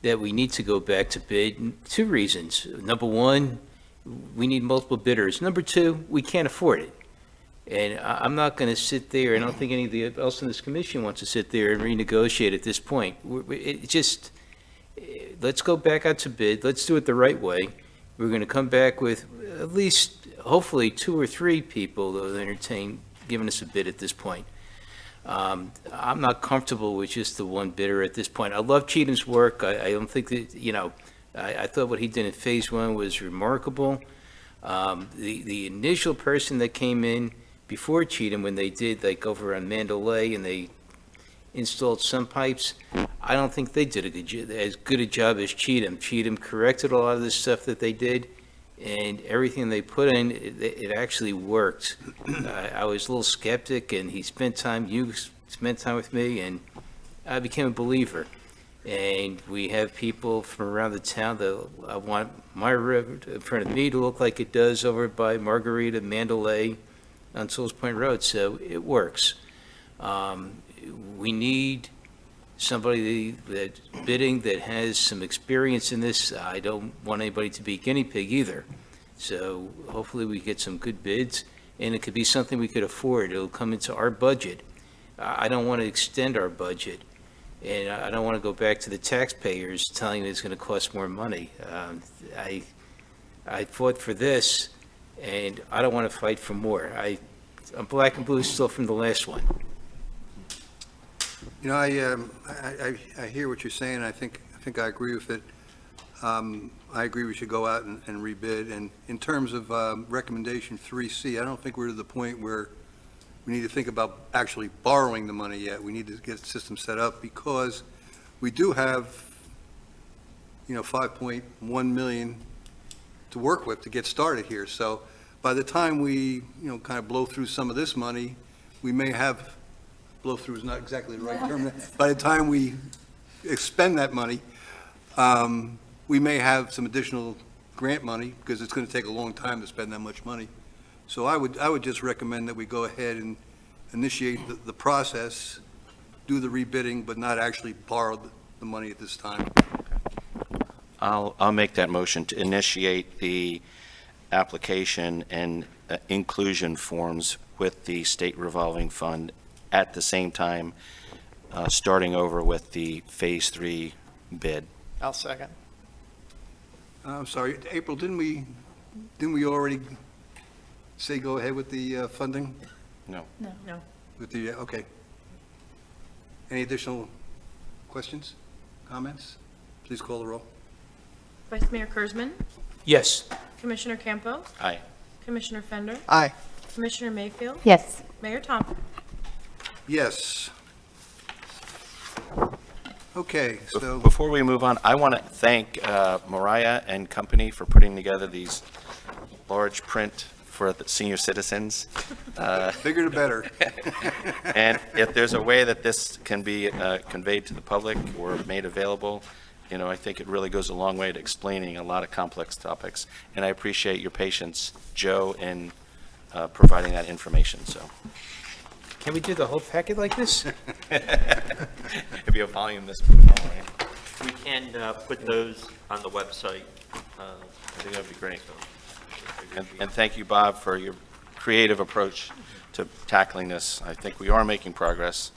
that we need to go back to bid. Two reasons. Number one, we need multiple bidders. Number two, we can't afford it. And I'm not going to sit there, I don't think anybody else in this commission wants to sit there and renegotiate at this point. Let's go back out to bid, let's do it the right way. We're going to come back with at least, hopefully, 2 or 3 people that will entertain giving us a bid at this point. I'm not comfortable with just the one bidder at this point. I love Cheatham's work. I don't think that, you know, I thought what he did in Phase 1 was remarkable. The initial person that came in before Cheatham, when they did, like, over on Mandalay, and they installed some pipes, I don't think they did as good a job as Cheatham. Cheatham corrected a lot of the stuff that they did, and everything they put in, it actually worked. I was a little skeptic, and you spent time with me, and I became a believer. And we have people from around the town that I want my road in front of me to look like it does over by Margarita, Mandalay, on Sewalls Point Road, so it works. We need somebody that's bidding that has some experience in this. I don't want anybody to be guinea pig either. So hopefully we get some good bids, and it could be something we could afford. It'll come into our budget. I don't want to extend our budget, and I don't want to go back to the taxpayers telling them it's going to cost more money. I fought for this, and I don't want to fight for more. I'm black and blue still from the last one. You know, I hear what you're saying. I think I agree with it. I agree we should go out and rebid. And in terms of recommendation 3C, I don't think we're to the point where we need to think about actually borrowing the money yet. We need to get the system set up because we do have, you know, 5.1 million to work with to get started here. So by the time we, you know, kind of blow through some of this money, we may have, blow through is not exactly the right term. By the time we expend that money, we may have some additional grant money because it's going to take a long time to spend that much money. So I would just recommend that we go ahead and initiate the process, do the rebidding, but not actually borrow the money at this time. I'll make that motion to initiate the application and inclusion forms with the state revolving fund at the same time, starting over with the Phase 3 bid. I'll second. I'm sorry, April, didn't we already say go ahead with the funding? No. No. With the, okay. Any additional questions, comments? Please call the roll. Vice Mayor Kurzman, Yes. Commissioner Campo, Aye. Commissioner Fender, Aye. Commissioner Mayfield, Yes. Mayor Thompson. Yes. Okay, so, Before we move on, I want to thank Mariah and company for putting together these large print for the senior citizens. bigger the better. And if there's a way that this can be conveyed to the public or made available, you know, I think it really goes a long way to explaining a lot of complex topics. And I appreciate your patience, Joe, in providing that information, so. Can we do the whole packet like this? It'd be a volume this small, right? We can put those on the website. I think that'd be great. And thank you, Bob, for your creative approach to tackling this. I think we are making progress,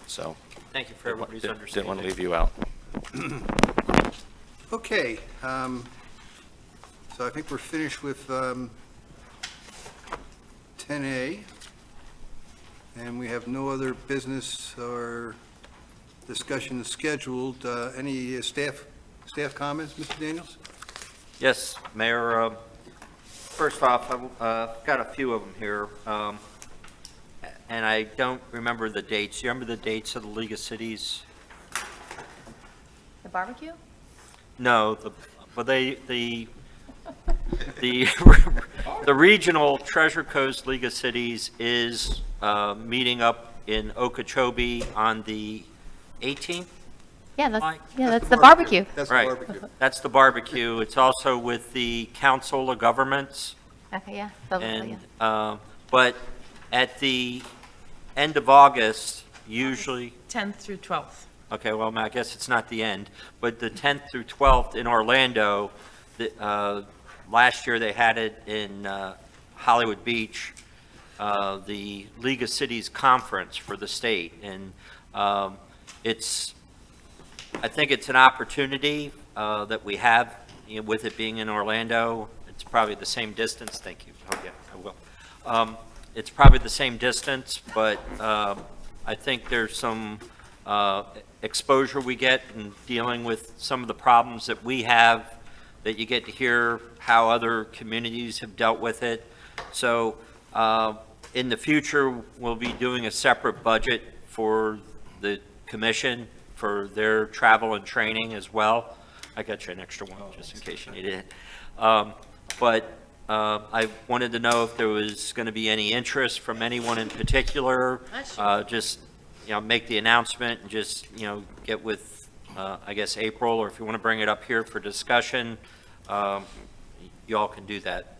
so Thank you for everybody's didn't want understanding. to leave you out. Okay, so I think we're finished with 10A, and we have no other business or discussion scheduled. Any staff comments, Mr. Daniels? Yes, Mayor, first off, I've got a few of them here, and I don't remember the dates. You remember the dates of the League of Cities? The barbecue? No, but the Regional Treasure Coast League of Cities is meeting up in Okeechobee on the 18th? Yeah, Mike? that's the barbecue. That's the Right. barbecue. That's the barbecue. It's also with the Council of Governments. Okay, yeah. yeah. And, but at the end of August, usually, 10th through 12th. okay, well, I guess it's not the end, but the 10th through 12th in Orlando, last year they had it in Hollywood Beach, the League of Cities Conference for the state. And I think it's an opportunity that we have, with it being in Orlando. It's probably the same distance, thank you, oh yeah, I will. It's probably the same distance, but I think there's some exposure we get in dealing with some of the problems that we have, that you get to hear how other communities have dealt with it. So in the future, we'll be doing a separate budget for the commission for their travel and training as well. I got you an extra one, just in case you needed it. But I wanted to know if there was going to be any interest from anyone in particular. Just, make the announcement and just, get with, I guess, April, or if you want to bring it up here for discussion, you all can do that.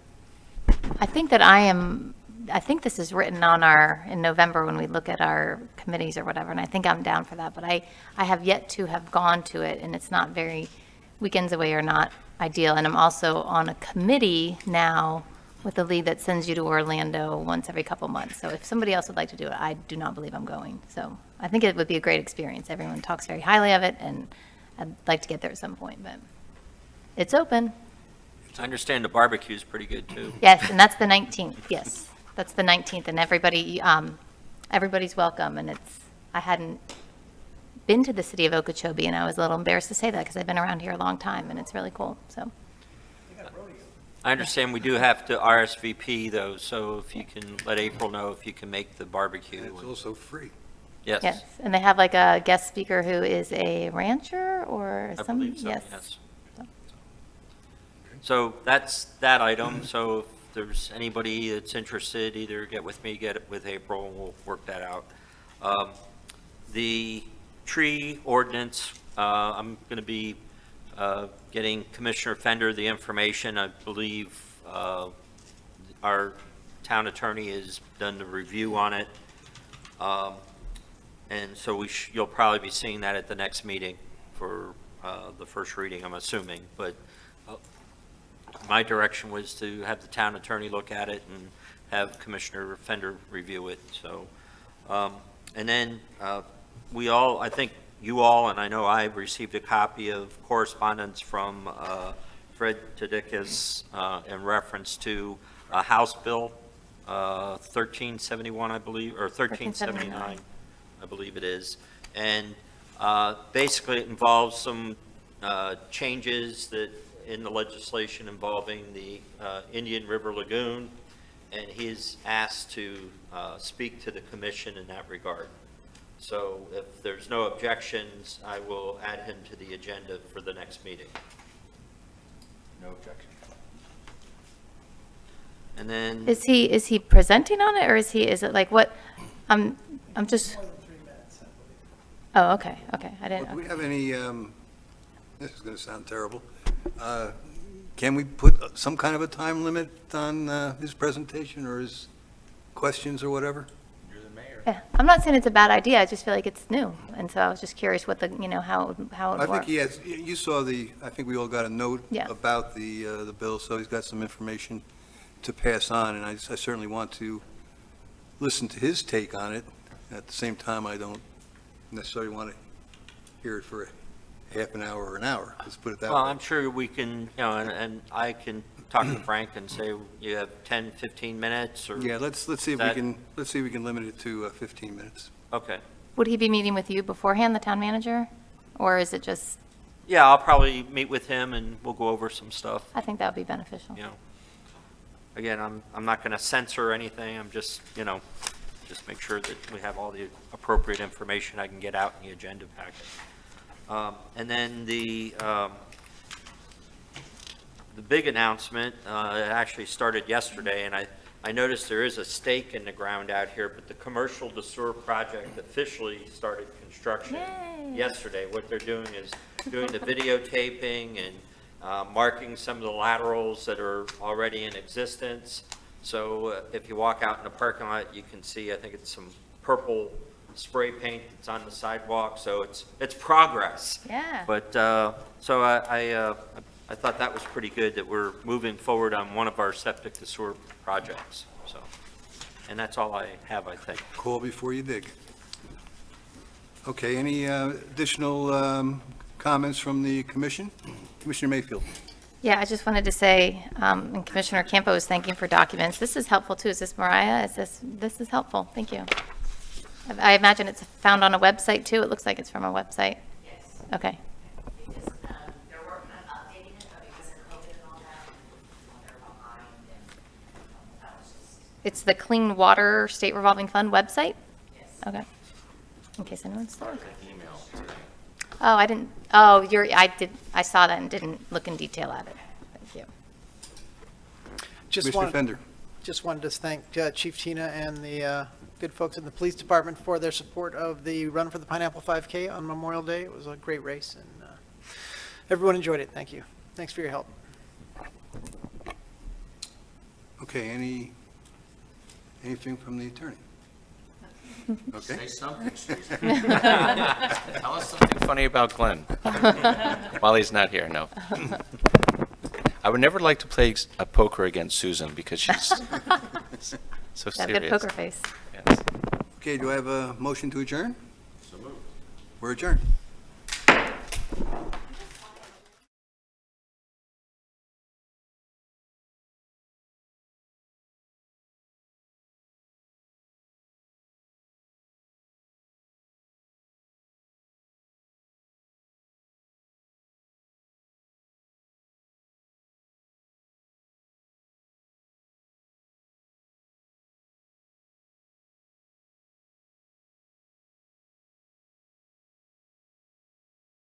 I think this is written on in November when we look at our committees or whatever, and I think I'm down for that, but I have yet to have gone to it, and it's not weekends away are not ideal, and I'm also on a committee now with the league that sends you to Orlando once every couple months, so if somebody else would like to do it, I do not believe I'm going, so I think it would be a great experience. Everyone talks very highly of it, and I'd like to get there at some point, but it's open. I understand the barbecue is pretty good, too. Yes, and that's the 19th, yes. That's the 19th, and everybody's welcome, and I hadn't been to the city of Okeechobee, and I was a little embarrassed to say that, because I've been around here a long time, and it's really cool, so. I understand we do have to RSVP, though, so if you can let April know if you can make the barbecue. And it's also free. Yes. Yes, and they have like a guest speaker who is a rancher or I some, believe so, yes. yes. So that's that item. So if there's anybody that's interested, either get with me, get it with April, and we'll work that out. The tree ordinance, I'm going to be getting Commissioner Fender the information. I believe our town attorney has done the review on it. And so you'll probably be seeing that at the next meeting for the first reading, I'm assuming. But my direction was to have the town attorney look at it and have Commissioner Fender review it. So, and then I think you all, and I know I received a copy of correspondence from Fred Tadicus in reference to House Bill 1371, I believe, or 1379, I believe it is. And basically it involves some changes that in the legislation involving the Indian River Lagoon, and he's asked to speak to the commission in that regard. So if there's no objections, I will add him to the agenda for the next meeting. No objection. And then, Is he presenting on it, or is it like what, I'm just. Oh, okay, I didn't. Do we have any, this is going to sound terrible, can we put some kind of a time limit on his presentation or his questions or whatever? Yeah, I'm not saying it's a bad idea, I just feel like it's new, and so I was just curious what how it would I think work. he has, you saw I think we all got a note Yeah. about the bill, so he's got some information to pass on, and I certainly want to listen to his take on it. At the same time, I don't necessarily want to hear it for a half an hour or an hour. Let's put it that Well, way. I'm sure we can, and I can talk to Frank and say, you have 10, 15 minutes, or? Yeah, let's see if we that- can, limit it to 15 minutes. Okay. Would he be meeting with you beforehand, the town manager? Or is it just, Yeah, I'll probably meet with him, and we'll go over some stuff, I think that would be beneficial. you know. Again, I'm not going to censor anything, I'm just, just make sure that we have all the appropriate information I can get out in the agenda packet. And then the big announcement, it actually started yesterday, and I noticed there is a stake in the ground out here, but the commercial to sewer project officially started construction Yay. yesterday. What they're doing is doing the videotaping and marking some of the laterals that are already in existence. So if you walk out in the parking lot, you can see, I think it's some purple spray paint that's on the sidewalk, so it's progress. Yeah. But, so I thought that was pretty good, that we're moving forward on one of our septic to sewer projects, so. And that's all I have, I think. Call before you dig. Okay, any additional comments from the commission? Commissioner Mayfield? Yeah, I just wanted to say, and Commissioner Campo is thanking for documents. This is helpful too. Is this Mariah? This is helpful. Thank you. I imagine it's found on a website too. It looks like it's from a website. Yes, Okay. because they're working on updating it, but because of COVID and all that, they're behind, and that was just, It's the Clean Water State Revolving Fund website? yes. Okay. In case anyone's there. Email today. Oh, I saw that and didn't look in detail at it. Thank you. Commissioner Fender? Just wanted to thank Chief Tina and the good folks in the police department for their support of the Run for the Pineapple 5K on Memorial Day. It was a great race, and everyone enjoyed it. Thank you. Thanks for your help. Okay, anything from the attorney? Okay. Say something, Susan. Tell us something funny about Glenn while he's not here, no. I would never like to play a poker against Susan because she's so Got a serious. good poker face. Yes. Okay, do I have a motion to adjourn? So moved. We're adjourned.